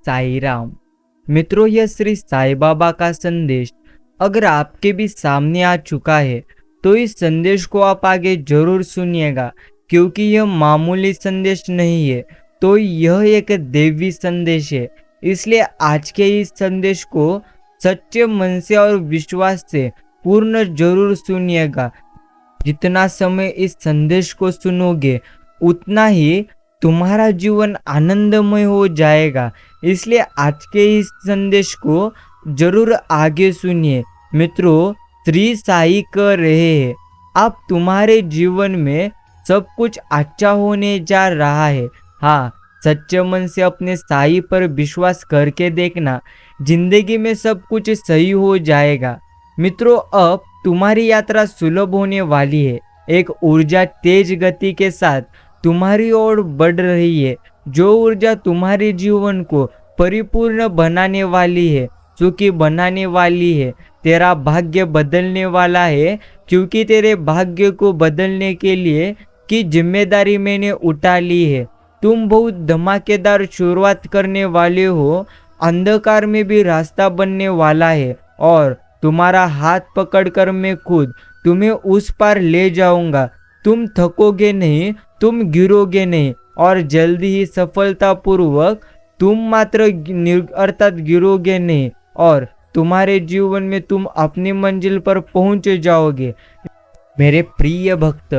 साई राम। मित्रों, यह श्री साईं बाबा का संदेश अगर आपके भी सामने आ चुका है तो इस संदेश को आप आगे जरूर सुनिएगा, क्योंकि यह मामूली संदेश नहीं है, तो यह एक दैवी संदेश है। इसलिए आज के इस संदेश को सच्चे मन से और विश्वास से पूर्ण जरूर सुनिएगा। जितना समय इस संदेश को सुनोगे उतना ही तुम्हारा जीवन आनंदमय हो जाएगा। इसलिए आज के इस संदेश को जरूर आगे सुनिए। मित्रों, श्री साई कह रहे हैं, आप तुम्हारे जीवन में सब कुछ अच्छा होने जा रहा है। हाँ, सच्चे मन से अपने साई पर विश्वास करके देखना, जिंदगी में सब कुछ सही हो जाएगा। मित्रों, अब तुम्हारी यात्रा सुलभ होने वाली है। एक ऊर्जा तेज गति के साथ तुम्हारी ओर बढ़ रही है, जो ऊर्जा तुम्हारे जीवन को परिपूर्ण बनाने वाली है, सुखी बनाने वाली है। तेरा भाग्य बदलने वाला है, क्योंकि तेरे भाग्य को बदलने के लिए की जिम्मेदारी मैंने उठा ली है। तुम बहुत धमाकेदार शुरुआत करने वाले हो। अंधकार में भी रास्ता बनने वाला है और तुम्हारा हाथ पकड़कर मैं खुद तुम्हें उस पार ले जाऊंगा। तुम थकोगे नहीं, तुम गिरोगे नहीं और जल्दी ही सफलतापूर्वक तुम मात्र अर्थात गिरोगे नहीं और तुम्हारे जीवन में तुम अपनी मंजिल पर पहुंच जाओगे। मेरे प्रिय भक्त,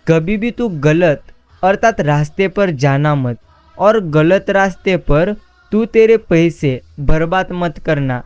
कभी भी तू गलत अर्थात रास्ते पर जाना मत, और गलत रास्ते पर तू तेरे पैसे बर्बाद मत करना।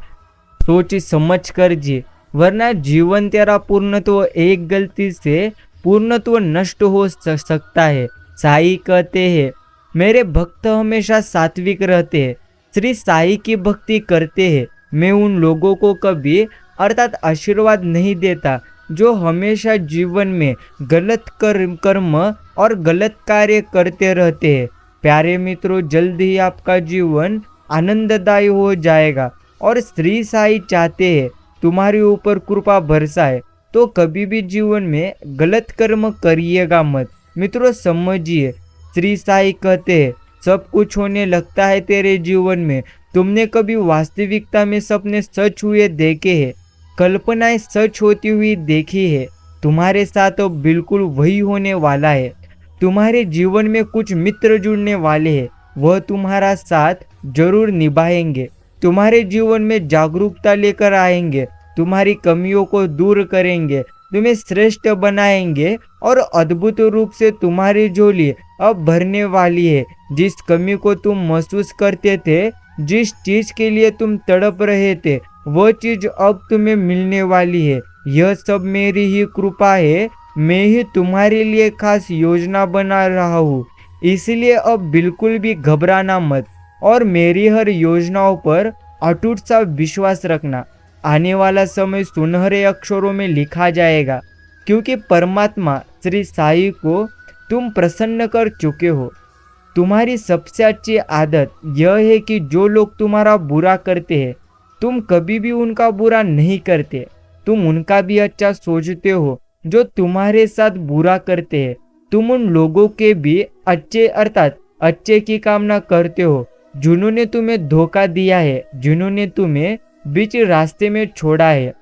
सोच समझ कर जी, वरना जीवन तेरा पूर्णत्व एक गलती से पूर्णत्व नष्ट हो सकता है। साई कहते हैं, मेरे भक्त हमेशा सात्विक रहते हैं, श्री साई की भक्ति करते हैं। मैं उन लोगों को कभी अर्थात आशीर्वाद नहीं देता जो हमेशा जीवन में गलत कर्म और गलत कार्य करते रहते हैं। प्यारे मित्रों, जल्द ही आपका जीवन आनंददायी हो जाएगा और श्री साई चाहते हैं तुम्हारे ऊपर कृपा बरसाए, तो कभी भी जीवन में गलत कर्म करिएगा मत। मित्रों, समझिए, श्री साई कहते हैं, सब कुछ होने लगता है तेरे जीवन में। तुमने कभी वास्तविकता में सपने सच हुए देखे हैं, कल्पनाएं सच होती हुई देखी है? तुम्हारे साथ अब बिल्कुल वही होने वाला है। तुम्हारे जीवन में कुछ मित्र जुड़ने वाले हैं, वह तुम्हारा साथ जरूर निभाएंगे, तुम्हारे जीवन में जागरूकता लेकर आएंगे, तुम्हारी कमियों को दूर करेंगे, तुम्हें श्रेष्ठ बनाएंगे और अद्भुत रूप से तुम्हारी झोली अब भरने वाली है। जिस कमी को तुम महसूस करते थे, जिस चीज के लिए तुम तड़प रहे थे, वह चीज अब तुम्हें मिलने वाली है। यह सब मेरी ही कृपा है। मैं ही तुम्हारे लिए खास योजना बना रहा हूँ, इसलिए अब बिल्कुल भी घबराना मत और मेरी हर योजनाओं पर अटूट सा विश्वास रखना। आने वाला समय सुनहरे अक्षरों में लिखा जाएगा, क्योंकि परमात्मा श्री साई को तुम प्रसन्न कर चुके हो। तुम्हारी सबसे अच्छी आदत यह है कि जो लोग तुम्हारा बुरा करते हैं, तुम कभी भी उनका बुरा नहीं करते। तुम उनका भी अच्छा सोचते हो जो तुम्हारे साथ बुरा करते हैं। तुम उन लोगों के भी अच्छे अर्थात अच्छे की कामना करते हो जिन्होंने तुम्हें धोखा दिया है, जिन्होंने तुम्हें बीच रास्ते में छोड़ा है।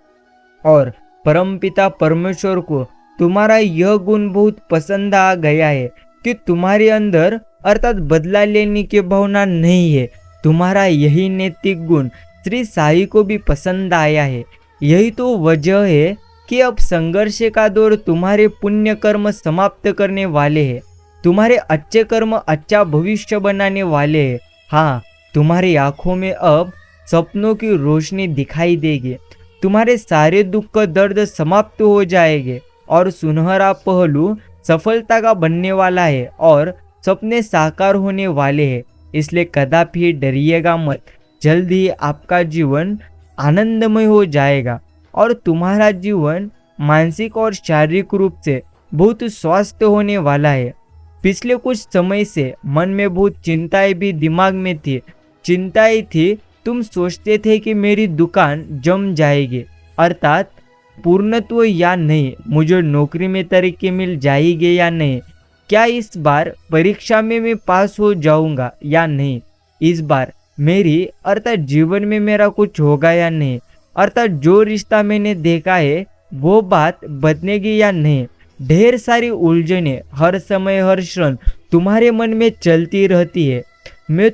और परमपिता परमेश्वर को तुम्हारा यह गुण बहुत पसंद आ गया है कि तुम्हारे अंदर अर्थात बदला लेने की भावना नहीं है। तुम्हारा यही नैतिक गुण श्री साई को भी पसंद आया है। यही तो वजह है कि अब संघर्ष का दौर तुम्हारे पुण्य कर्म समाप्त करने वाले हैं। तुम्हारे अच्छे कर्म अच्छा भविष्य बनाने वाले हैं। हाँ, तुम्हारी आंखों में अब सपनों की रोशनी दिखाई देगी। तुम्हारे सारे दुख दर्द समाप्त हो जाएंगे और सुनहरा पहलू सफलता का बनने वाला है और सपने साकार होने वाले हैं। इसलिए कदापि डरिएगा मत। जल्द ही आपका जीवन आनंदमय हो जाएगा और तुम्हारा जीवन मानसिक और शारीरिक रूप से बहुत स्वस्थ होने वाला है। पिछले कुछ समय से मन में बहुत चिंताएं भी दिमाग में थी। चिंताएं थी, तुम सोचते थे कि मेरी दुकान जम जाएगी, अर्थात पूर्णत्व या नहीं, मुझे नौकरी में तरक्की मिल जाएगी या नहीं, क्या इस बार परीक्षा में मैं पास हो जाऊंगा या नहीं, इस बार मेरी अर्थात जीवन में मेरा कुछ होगा या नहीं, अर्थात जो रिश्ता मैंने देखा है वो बात बदलेगी या नहीं। ढेर सारी उलझने हर समय हर क्षण तुम्हारे मन में चलती रहती है। मैं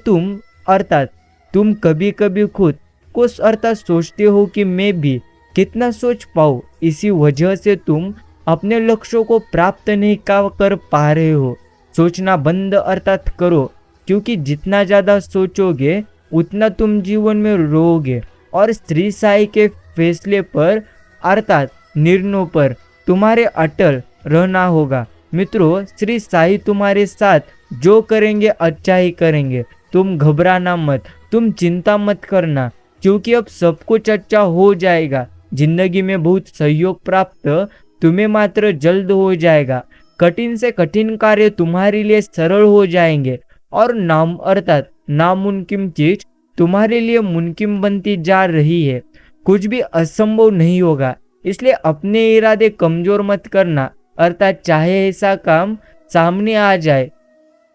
अर्थात तुम कभी कभी खुद को अर्थात सोचते हो कि मैं भी कितना सोच पाऊँ। इसी वजह से तुम अपने लक्ष्यों को प्राप्त नहीं कर पा रहे हो। सोचना बंद अर्थात करो, क्योंकि जितना ज़्यादा सोचोगे उतना तुम जीवन में रोओगे। और श्री साई के फैसले पर अर्थात निर्णयों पर तुम्हारे अटल रहना होगा। मित्रों, श्री साई तुम्हारे साथ जो करेंगे अच्छा ही करेंगे। तुम घबराना मत, तुम चिंता मत करना, क्योंकि अब सब कुछ अच्छा हो जाएगा। जिंदगी में बहुत सहयोग प्राप्त तुम्हें मात्र जल्द हो जाएगा। कठिन से कठिन कार्य तुम्हारे लिए सरल हो जाएंगे और नामुमकिन चीज तुम्हारे लिए मुमकिन बनती जा रही है। कुछ भी असंभव नहीं होगा, इसलिए अपने इरादे कमजोर मत करना। अर्थात चाहे ऐसा काम सामने आ जाए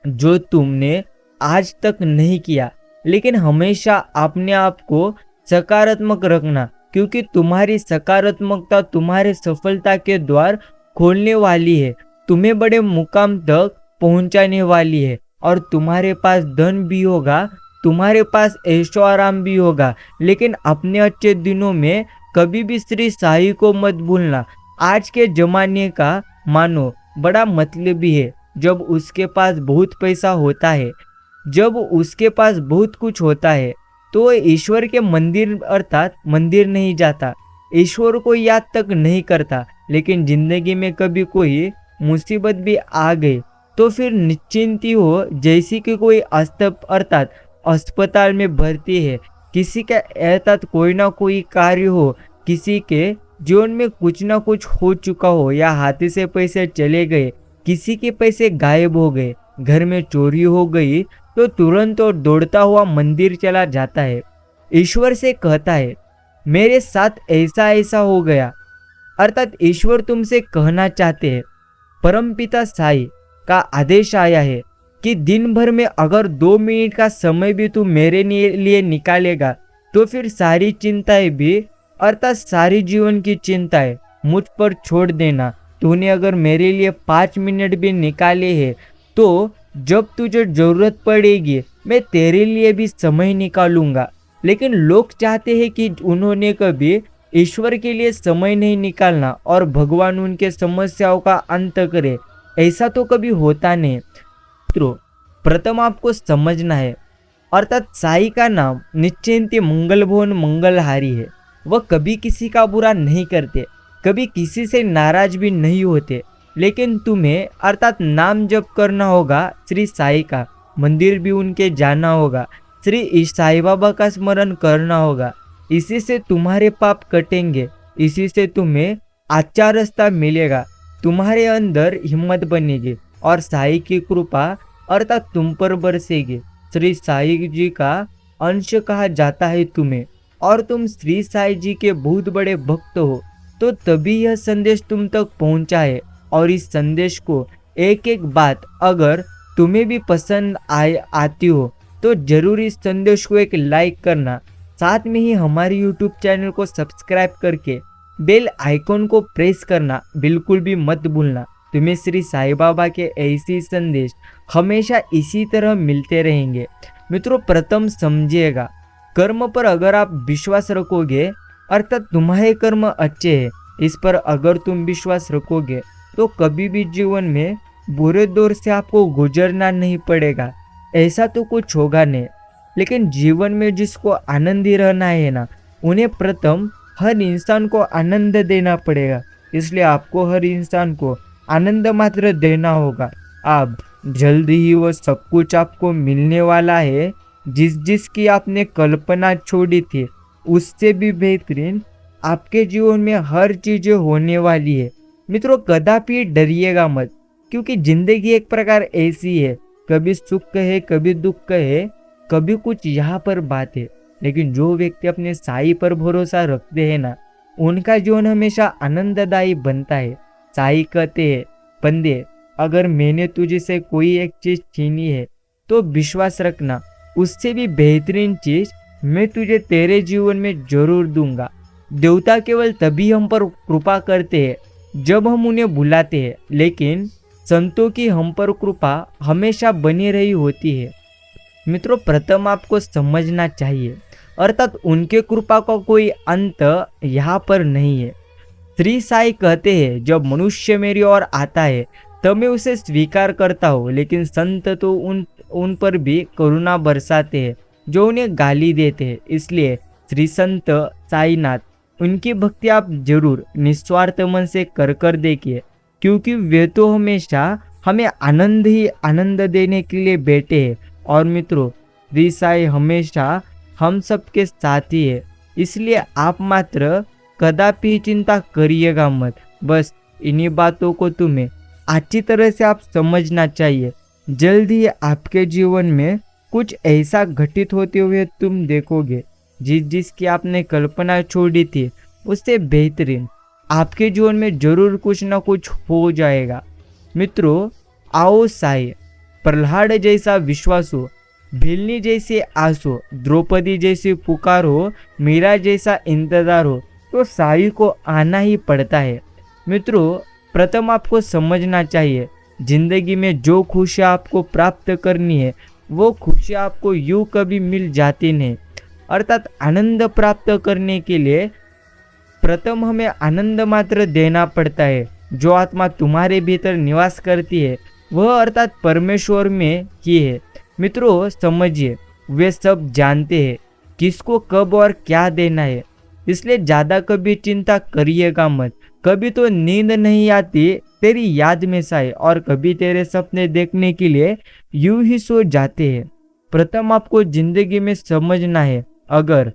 जो तुमने आज तक नहीं किया, लेकिन हमेशा अपने आप को सकारात्मक रखना, क्योंकि तुम्हारी सकारात्मकता तुम्हारे सफलता के द्वार खोलने वाली है, तुम्हें बड़े मुकाम तक पहुंचाने वाली है। और तुम्हारे पास धन भी होगा, तुम्हारे पास ऐशो आराम भी होगा, लेकिन अपने अच्छे दिनों में कभी भी श्री साई को मत भूलना। आज के जमाने का मानो बड़ा मतलबी है। जब उसके पास बहुत पैसा होता है, जब उसके पास बहुत कुछ होता है, तो वह ईश्वर के मंदिर अर्थात मंदिर नहीं जाता, ईश्वर को याद तक नहीं करता। लेकिन जिंदगी में कभी कोई मुसीबत भी आ गई तो फिर निश्चिंत ही हो, जैसी कि कोई अर्थात अस्पताल में भर्ती है, किसी का अर्थात कोई ना कोई कार्य हो, किसी के जीवन में कुछ ना कुछ हो चुका हो, या हाथी से पैसे चले गए, किसी के पैसे गायब हो गए, घर में चोरी हो गई, तो तुरंत और दौड़ता हुआ मंदिर चला जाता है, ईश्वर से कहता है मेरे साथ ऐसा ऐसा हो गया। अर्थात ईश्वर तुमसे कहना चाहते हैं, परमपिता साई का आदेश आया है कि दिन भर में अगर 2 मिनट का समय भी तू मेरे लिए निकालेगा तो फिर सारी चिंताएं भी अर्थात सारी जीवन की चिंताएं मुझ पर छोड़ देना। तूने अगर मेरे लिए 5 मिनट भी निकाले हैं तो जब तुझे जरूरत पड़ेगी मैं तेरे लिए भी समय निकालूंगा। लेकिन लोग चाहते हैं कि उन्होंने कभी ईश्वर के लिए समय नहीं निकालना और भगवान उनके समस्याओं का अंत करे। ऐसा तो कभी होता नहीं। मित्रों, प्रथम आपको समझना है, अर्थात साई का नाम निश्चिंत मंगल भवन मंगलहारी है। वह कभी किसी का बुरा नहीं करते, कभी किसी से नाराज भी नहीं होते। लेकिन तुम्हें अर्थात नाम जप करना होगा श्री साई का, मंदिर भी उनके जाना होगा, श्री साई बाबा का स्मरण करना होगा। इसी से तुम्हारे पाप कटेंगे, इसी से तुम्हें अच्छा रास्ता मिलेगा, तुम्हारे अंदर हिम्मत बनेगी और साई की कृपा अर्थात तुम पर बरसेगी। श्री साई जी का अंश कहा जाता है तुम्हें, और तुम श्री साई जी के बहुत बड़े भक्त हो, तो तभी यह संदेश तुम तक पहुंचा है। और इस संदेश को एक एक बात अगर तुम्हें भी पसंद आती हो तो जरूर इस संदेश को एक लाइक करना, साथ में ही हमारे YouTube चैनल को सब्सक्राइब करके बेल आइकॉन को प्रेस करना बिल्कुल भी मत भूलना। तुम्हें श्री साई बाबा के ऐसे संदेश हमेशा इसी तरह मिलते रहेंगे। मित्रों, प्रथम समझिएगा, कर्म पर अगर आप विश्वास रखोगे अर्थात तुम्हारे कर्म अच्छे हैं, इस पर अगर तुम विश्वास रखोगे तो कभी भी जीवन में बुरे दौर से आपको गुजरना नहीं पड़ेगा। ऐसा तो कुछ होगा नहीं। लेकिन जीवन में जिसको आनंदी रहना है ना, उन्हें प्रथम हर इंसान को आनंद देना पड़ेगा। इसलिए आपको हर इंसान को आनंद मात्र देना होगा। अब जल्द ही वो सब कुछ आपको मिलने वाला है जिसकी आपने कल्पना छोड़ी थी, उससे भी बेहतरीन आपके जीवन में हर चीजें होने वाली है। मित्रों, कदापि डरिएगा मत, क्योंकि जिंदगी एक प्रकार ऐसी है, कभी सुख है कभी दुख है, कभी कुछ यहाँ पर बात है। लेकिन जो व्यक्ति अपने साई पर भरोसा रखते हैं ना, उनका जीवन हमेशा आनंददायी बनता है। साई कहते हैं, बंदे अगर मैंने तुझे से कोई एक चीज छीनी है तो विश्वास रखना उससे भी बेहतरीन चीज मैं तुझे तेरे जीवन में जरूर दूंगा। देवता केवल तभी हम पर कृपा करते हैं जब हम उन्हें बुलाते हैं, लेकिन संतों की हम पर कृपा हमेशा बनी रही होती है। मित्रों, प्रथम आपको समझना चाहिए, अर्थात उनके कृपा का कोई अंत यहाँ पर नहीं है। श्री साई कहते हैं, जब मनुष्य मेरी ओर आता है तब मैं उसे स्वीकार करता हूँ, लेकिन संत तो उन पर भी करुणा बरसाते हैं जो उन्हें गाली देते हैं। इसलिए श्री संत साईनाथ, उनकी भक्ति आप जरूर निस्वार्थ मन से कर देखिए, क्योंकि वे तो हमेशा हमें आनंद ही आनंद देने के लिए बैठे हैं। और मित्रों, श्री साई हमेशा हम सबके साथी है, इसलिए आप मात्र कदापि चिंता करिएगा मत। बस इन्हीं बातों को तुम्हें अच्छी तरह से आप समझना चाहिए। जल्द ही आपके जीवन में कुछ ऐसा घटित होते हुए तुम देखोगे जिसकी आपने कल्पना छोड़ी थी, उससे बेहतरीन आपके जीवन में जरूर कुछ ना कुछ हो जाएगा। मित्रों, आओ साई, प्रहलाद जैसा विश्वास हो, भिलनी जैसे आस हो, द्रौपदी जैसी पुकार हो, मीरा जैसा इंतजार हो, तो साई को आना ही पड़ता है। मित्रों, प्रथम आपको समझना चाहिए, जिंदगी में जो खुशियाँ आपको प्राप्त करनी है वो खुशियाँ आपको यूं कभी मिल जाती नहीं। अर्थात आनंद प्राप्त करने के लिए प्रथम हमें आनंद मात्र देना पड़ता है। जो आत्मा तुम्हारे भीतर निवास करती है वह अर्थात परमेश्वर में ही है। मित्रों, समझिए, वे सब जानते हैं किसको कब और क्या देना है, इसलिए ज्यादा कभी चिंता करिएगा मत। कभी तो नींद नहीं आती तेरी याद में साई, और कभी तेरे सपने देखने के लिए यूं ही सो जाते हैं। प्रथम आपको जिंदगी में समझना है, अगर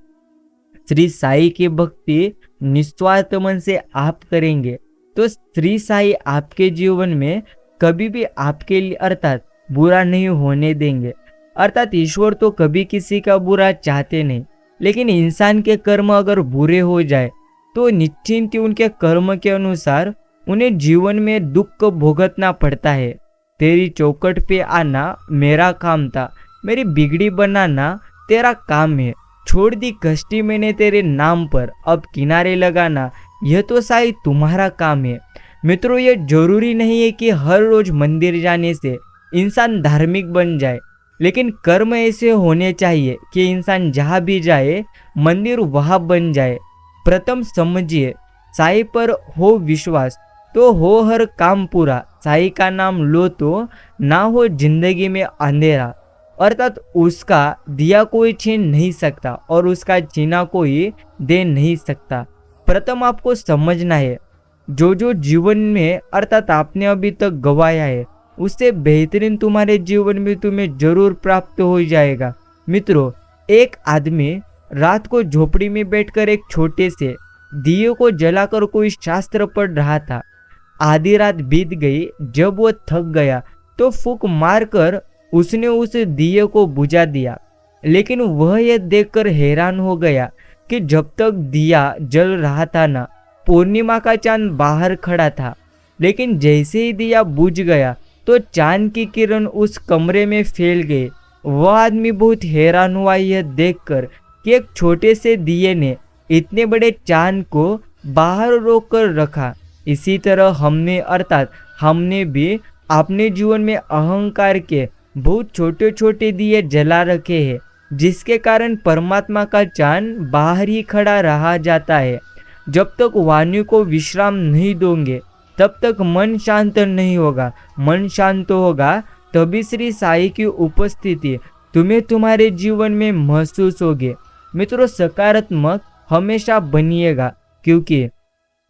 श्री साई की भक्ति निस्वार्थ मन से आप करेंगे तो श्री साई आपके जीवन में कभी भी आपके लिए अर्थात बुरा नहीं होने देंगे। अर्थात ईश्वर तो कभी किसी का बुरा चाहते नहीं, लेकिन इंसान के कर्म अगर बुरे हो जाए तो निश्चिंत ही उनके कर्म के अनुसार उन्हें जीवन में दुख भुगतना पड़ता है। तेरी चौखट पे आना मेरा काम था, मेरी बिगड़ी बनाना तेरा काम है। छोड़ दी कश्ती मैंने तेरे नाम पर, अब किनारे लगाना यह तो साई तुम्हारा काम है। मित्रों, ये जरूरी नहीं है कि हर रोज मंदिर जाने से इंसान धार्मिक बन जाए, लेकिन कर्म ऐसे होने चाहिए कि इंसान जहाँ भी जाए मंदिर वहाँ बन जाए। प्रथम समझिए, साई पर हो विश्वास तो हो हर काम पूरा। साई का नाम लो तो ना हो जिंदगी में अंधेरा, अर्थात उसका दिया कोई छीन नहीं सकता और उसका छीना कोई दे नहीं सकता। प्रथम आपको समझना है, जो जीवन में अर्थात आपने अभी तक गवाया है उससे बेहतरीन तुम्हारे जीवन में तुम्हें जरूर प्राप्त हो जाएगा। मित्रों, एक आदमी रात को झोपड़ी में बैठकर एक छोटे से दिए को जलाकर कोई शास्त्र पढ़ रहा था। आधी रात बीत गई। जब वो थक गया तो फूंक मारकर उसने उस दिए को बुझा दिया, लेकिन वह यह देखकर हैरान हो गया कि जब तक दिया जल रहा था ना, पूर्णिमा का चांद बाहर खड़ा था, लेकिन जैसे ही दिया बुझ गया तो चांद की किरण उस कमरे में फैल गई। वह आदमी बहुत हैरान हुआ यह देखकर कि एक छोटे से दिए ने इतने बड़े चांद को बाहर रोक कर रखा। इसी तरह हमने भी अपने जीवन में अहंकार के बहुत छोटे छोटे दिए जला रखे हैं, जिसके कारण परमात्मा का चांद बाहर ही खड़ा रहा जाता है। जब तक वाणी को विश्राम नहीं दोगे तब तक मन शांत नहीं होगा। मन शांत होगा तभी श्री साई की उपस्थिति तुम्हें तुम्हारे जीवन में महसूस होगी। मित्रों, सकारात्मक हमेशा बनिएगा, क्योंकि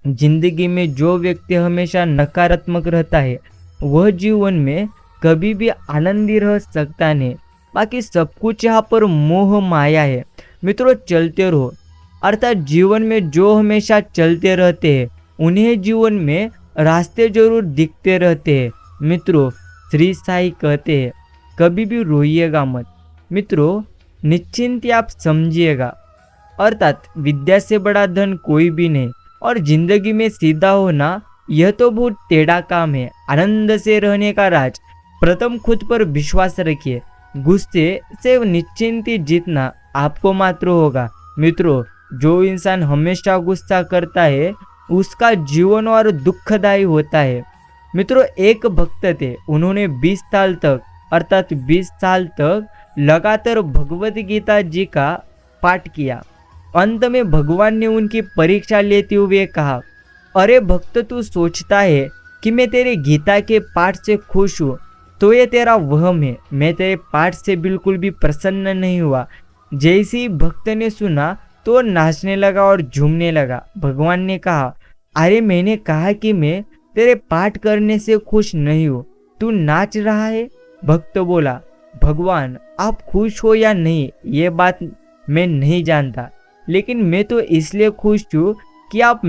जिंदगी में जो व्यक्ति हमेशा नकारात्मक रहता है वह जीवन में कभी भी आनंदी रह सकता नहीं। बाकी सब कुछ यहाँ पर मोह माया है। मित्रों, चलते रहो, अर्थात जीवन में जो हमेशा चलते रहते हैं उन्हें जीवन में रास्ते जरूर दिखते रहते हैं। मित्रों, श्री साई कहते हैं कभी भी रोइएगा मत। मित्रों, निश्चिंत आप समझिएगा, अर्थात विद्या से बड़ा धन कोई भी नहीं, और जिंदगी में सीधा होना यह तो बहुत टेढ़ा काम है। आनंद से रहने का राज, प्रथम खुद पर विश्वास रखिए, गुस्से से निश्चिंत जीतना आपको मात्र होगा। मित्रों, जो इंसान हमेशा गुस्सा करता है उसका जीवन और दुखदायी होता है। मित्रों, एक भक्त थे, उन्होंने 20 साल तक अर्थात 20 साल तक लगातार भगवत गीता जी का पाठ किया। अंत में भगवान ने उनकी परीक्षा लेते हुए कहा, अरे भक्त, तू सोचता है कि मैं तेरे गीता के पाठ से खुश हूँ, तो ये तेरा वहम है। मैं तेरे पाठ से बिल्कुल भी प्रसन्न नहीं हुआ। जैसे ही भक्त ने सुना तो नाचने लगा और झूमने लगा। भगवान ने कहा, अरे मैंने कहा कि मैं तेरे पाठ करने से खुश नहीं हूँ, तू नाच रहा है। भक्त बोला, भगवान, आप खुश हो या नहीं ये बात मैं नहीं जानता, लेकिन मैं तो इसलिए खुश हूँ कि आप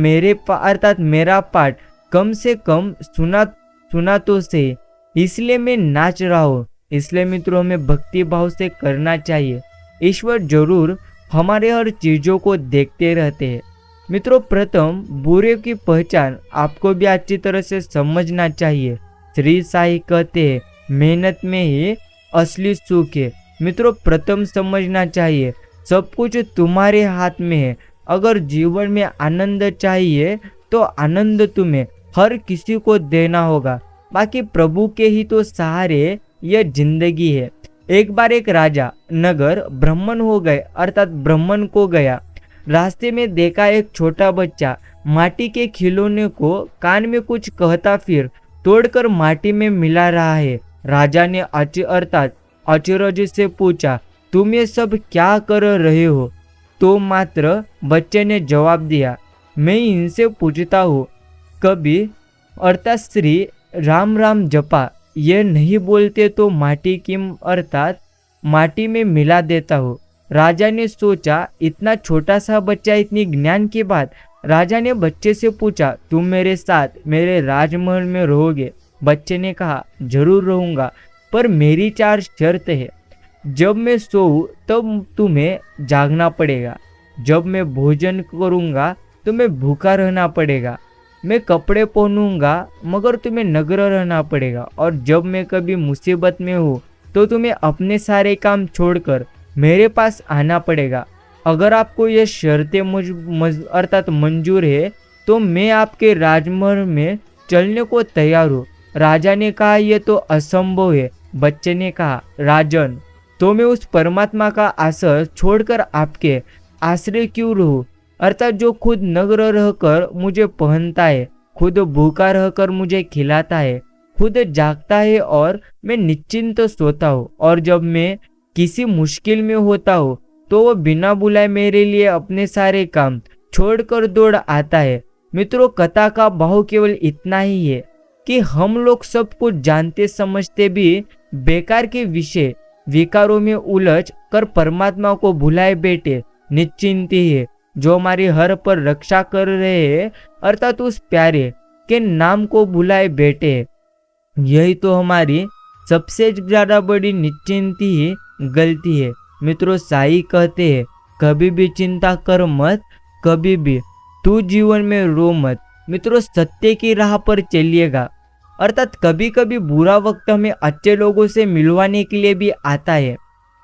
अर्थात मेरा पाठ कम से कम सुना तो से, इसलिए मैं नाच रहा हूँ। इसलिए मित्रों, हमें भक्ति भाव से करना चाहिए। ईश्वर जरूर हमारे हर चीजों को देखते रहते हैं। मित्रों, प्रथम बुरे की पहचान आपको भी अच्छी तरह से समझना चाहिए। श्री साईं कहते हैं, मेहनत में ही असली सुख है। मित्रों, प्रथम समझना चाहिए सब कुछ तुम्हारे हाथ में है। अगर जीवन में आनंद चाहिए तो आनंद तुम्हें हर किसी को देना होगा, बाकी प्रभु के ही तो सहारे यह जिंदगी है। एक बार एक राजा नगर भ्रमण हो गए अर्थात भ्रमण को गया। रास्ते में देखा एक छोटा बच्चा माटी के खिलौने को कान में कुछ कहता फिर तोड़कर माटी में मिला रहा है। राजा ने अचरज से पूछा, तुम ये सब क्या कर रहे हो? तो मात्र बच्चे ने जवाब दिया, मैं इनसे पूछता हूँ, कभी अर्थात श्री राम राम जपा ये नहीं बोलते तो माटी की अर्थात माटी में मिला देता हूँ। राजा ने सोचा, इतना छोटा सा बच्चा इतनी ज्ञान की बात। राजा ने बच्चे से पूछा, तुम मेरे साथ मेरे राजमहल में रहोगे? बच्चे ने कहा, जरूर रहूंगा, पर मेरी 4 शर्त है। जब मैं सोऊं तब तुम्हें जागना पड़ेगा, जब मैं भोजन करूंगा तुम्हें भूखा रहना पड़ेगा, मैं कपड़े पहनूंगा मगर तुम्हें नग्न रहना पड़ेगा, और जब मैं कभी मुसीबत में हूँ तो तुम्हें अपने सारे काम छोड़कर मेरे पास आना पड़ेगा। अगर आपको ये शर्तें अर्थात मंजूर है तो मैं आपके राजमहल में चलने को तैयार हूँ। राजा ने कहा, यह तो असंभव है। बच्चे ने कहा, राजन, तो मैं उस परमात्मा का आश्रय छोड़कर आपके आश्रय क्यों रहूं? अर्थात जो खुद नग्न रहकर मुझे पहनता है, खुद भूखा रहकर मुझे खिलाता है, खुद जागता है और मैं निश्चिंत सोता हूँ, और जब मैं किसी मुश्किल में होता हूँ तो वो बिना बुलाए मेरे लिए अपने सारे काम छोड़कर दौड़ आता है। मित्रों, कथा का भाव केवल इतना ही है कि हम लोग सब कुछ जानते समझते भी बेकार के विषय विकारों में उलझ कर परमात्मा को भुलाए बैठे निश्चिंत ही है, जो हमारी हर पर रक्षा कर रहे हैं अर्थात उस प्यारे के नाम को भुलाए बैठे। यही तो हमारी सबसे ज्यादा बड़ी निश्चिंती ही गलती है। मित्रों, साईं कहते हैं, कभी भी चिंता कर मत, कभी भी तू जीवन में रो मत। मित्रों, सत्य की राह पर चलिएगा। अर्थात कभी कभी बुरा वक्त हमें अच्छे लोगों से मिलवाने के लिए भी आता है।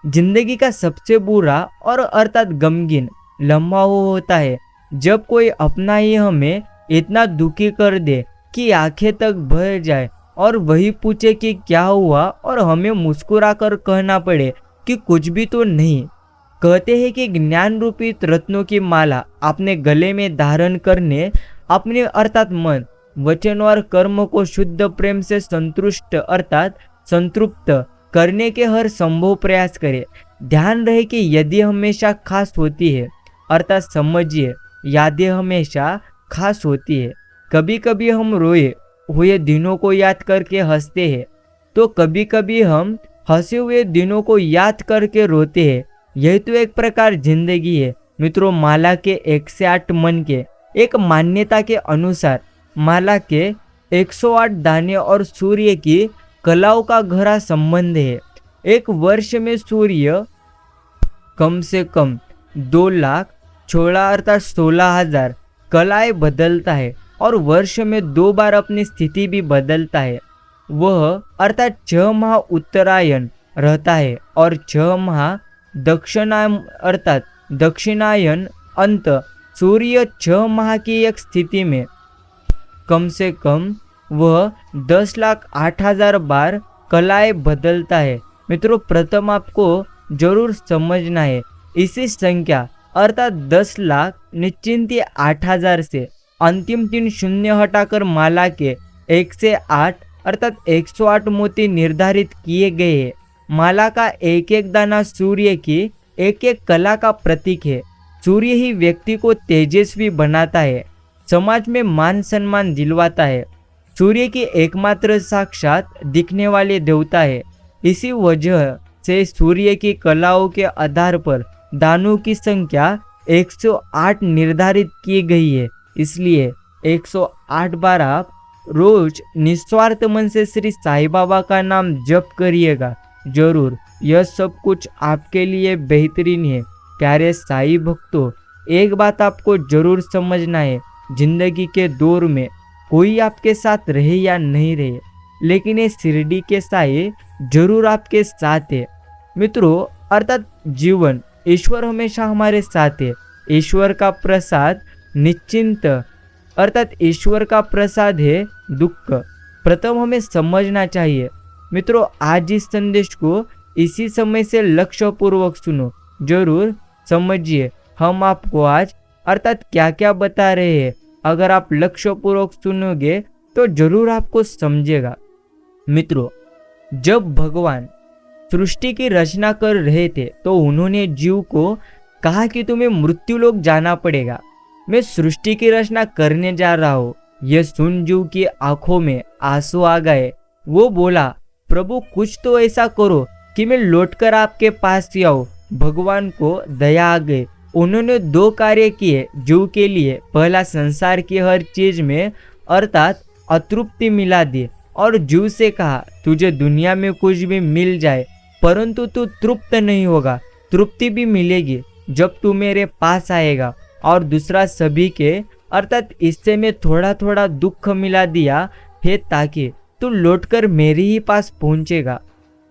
जिंदगी का सबसे बुरा और अर्थात गमगीन लम्हा वो होता है जब कोई अपना ही हमें इतना दुखी कर दे कि आंखें तक भर जाए और वही पूछे कि क्या हुआ, और हमें मुस्कुराकर कहना पड़े कि कुछ भी तो नहीं। कहते हैं कि ज्ञान रूपी रत्नों की माला अपने गले में धारण करने अपने अर्थात मन, वचन और कर्म को शुद्ध प्रेम से संतुष्ट अर्थात संतृप्त करने के हर संभव प्रयास करे। ध्यान रहे कि यदि हमेशा खास होती है अर्थात समझिए, यादें हमेशा खास होती है। कभी कभी हम रोए हुए दिनों को याद करके हंसते हैं, तो कभी कभी हम हंसे हुए दिनों को याद करके रोते हैं। यही तो एक प्रकार जिंदगी है। मित्रों, माला के 1 से 8 मन के एक मान्यता के अनुसार माला के 108 दाने और सूर्य की कलाओं का गहरा संबंध है। एक वर्ष में सूर्य कम से कम 2,16,000 अर्थात 16,000 कलाएं बदलता है और वर्ष में 2 बार अपनी स्थिति भी बदलता है। वह अर्थात 6 माह उत्तरायण रहता है और 6 माह दक्षिणायन अंत सूर्य 6 माह की एक स्थिति में कम से कम वह 10,08,000 बार कलाएं बदलता है। मित्रों, प्रथम आपको जरूर समझना है, इसी संख्या अर्थात 10 लाख निश्चिंती 8,000 से अंतिम 3 शून्य हटाकर माला के 1 से 8 अर्थात 108 मोती निर्धारित किए गए हैं। माला का एक एक दाना सूर्य की एक एक कला का प्रतीक है। सूर्य ही व्यक्ति को तेजस्वी बनाता है, समाज में मान सम्मान दिलवाता है। सूर्य की एकमात्र साक्षात दिखने वाले देवता है। इसी वजह से सूर्य की कलाओं के आधार पर दानों की संख्या 108 निर्धारित की गई है। इसलिए 108 बार आप रोज निस्वार्थ मन से श्री साईं बाबा का नाम जप करिएगा। जरूर यह सब कुछ आपके लिए बेहतरीन है। प्यारे साईं भक्तों, एक बात आपको जरूर समझना है, जिंदगी के दौर में कोई आपके साथ रहे या नहीं रहे, लेकिन ये शिरडी के साईं जरूर आपके साथ है। मित्रों, अर्थात जीवन ईश्वर हमेशा हमारे साथ है। ईश्वर का प्रसाद निश्चिंत अर्थात ईश्वर का प्रसाद है दुख। प्रथम हमें समझना चाहिए। मित्रों, आज इस संदेश को इसी समय से लक्ष्य पूर्वक सुनो। जरूर समझिए हम आपको आज अर्थात क्या क्या बता रहे हैं। अगर आप लक्ष्य पूर्वक सुनोगे तो जरूर आपको समझेगा। मित्रों, जब भगवान सृष्टि की रचना कर रहे थे तो उन्होंने जीव को कहा कि तुम्हें मृत्युलोक जाना पड़ेगा। मैं सृष्टि की रचना करने जा रहा हूँ। यह सुन जीव की आंखों में आंसू आ गए। वो बोला, प्रभु कुछ तो ऐसा करो कि मैं लौटकर आपके पास आऊं। भगवान को दया आ गई। उन्होंने 2 कार्य किए जीव के लिए। पहला, संसार की हर चीज में अर्थात अतृप्ति मिला दी और जीव से कहा, तुझे दुनिया में कुछ भी मिल जाए परंतु तू तृप्त नहीं होगा। तृप्ति भी मिलेगी जब तू मेरे पास आएगा। और दूसरा, सभी के अर्थात इससे मैं थोड़ा थोड़ा दुख मिला दिया है ताकि तू लौटकर मेरे ही पास पहुंचेगा।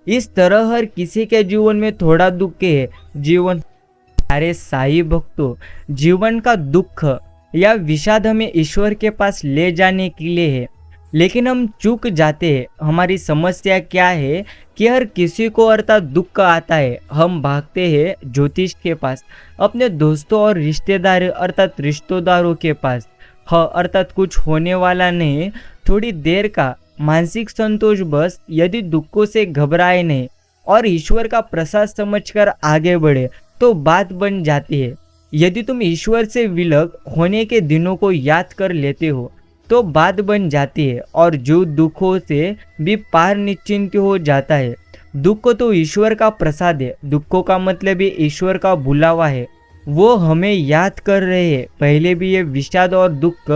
इस तरह हर किसी के जीवन में थोड़ा दुख है। जीवन प्यारे साईं भक्तों, जीवन का दुख या विषाद हमें ईश्वर के पास ले जाने के लिए है, लेकिन हम चूक जाते हैं। हमारी समस्या क्या है कि हर किसी को अर्थात दुख आता है। हम भागते हैं ज्योतिष के पास, अपने दोस्तों और रिश्तेदार अर्थात रिश्तेदारों के पास। अर्थात कुछ होने वाला नहीं, थोड़ी देर का मानसिक संतोष बस। यदि दुखों से घबराए नहीं और ईश्वर का प्रसाद समझकर आगे बढ़े तो बात बन जाती है। यदि तुम ईश्वर से विलग होने के दिनों को याद कर लेते हो तो बात बन जाती है और जो दुखों से भी पार निश्चिंत हो जाता है। दुख तो ईश्वर का प्रसाद है। दुखों का मतलब ही ईश्वर का बुलावा है। वो हमें याद कर रहे हैं। पहले भी ये विषाद और दुख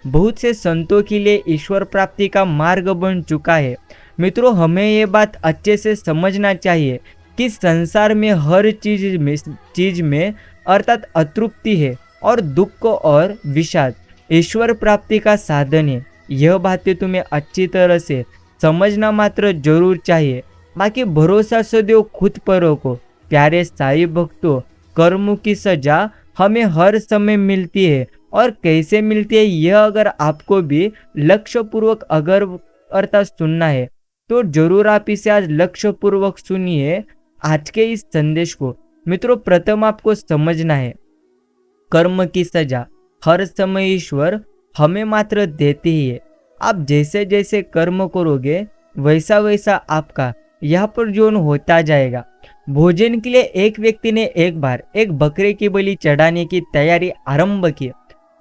बहुत से संतों के लिए ईश्वर प्राप्ति का मार्ग बन चुका है। मित्रों, हमें ये बात अच्छे से समझना चाहिए कि संसार में हर चीज में अर्थात अतृप्ति है और दुख और विषाद ईश्वर प्राप्ति का साधन है। यह बातें तुम्हें अच्छी तरह से समझना मात्र जरूर चाहिए। बाकी भरोसा सदैव खुद पर रखो। प्यारे साईं भक्तों, कर्म की सजा हमें हर समय मिलती है और कैसे मिलती है यह अगर आपको भी लक्ष्य पूर्वक अगर अर्थात सुनना है तो जरूर आप इसे आज लक्ष्य पूर्वक सुनिए आज के इस संदेश को। मित्रों, प्रथम आपको समझना है कर्म की सजा हर समय ईश्वर हमें मात्र देते ही है। आप जैसे जैसे कर्म करोगे वैसा वैसा आपका यहाँ पर जीवन होता जाएगा। भोजन के लिए एक व्यक्ति ने एक बार एक बकरे की बलि चढ़ाने की तैयारी आरंभ की।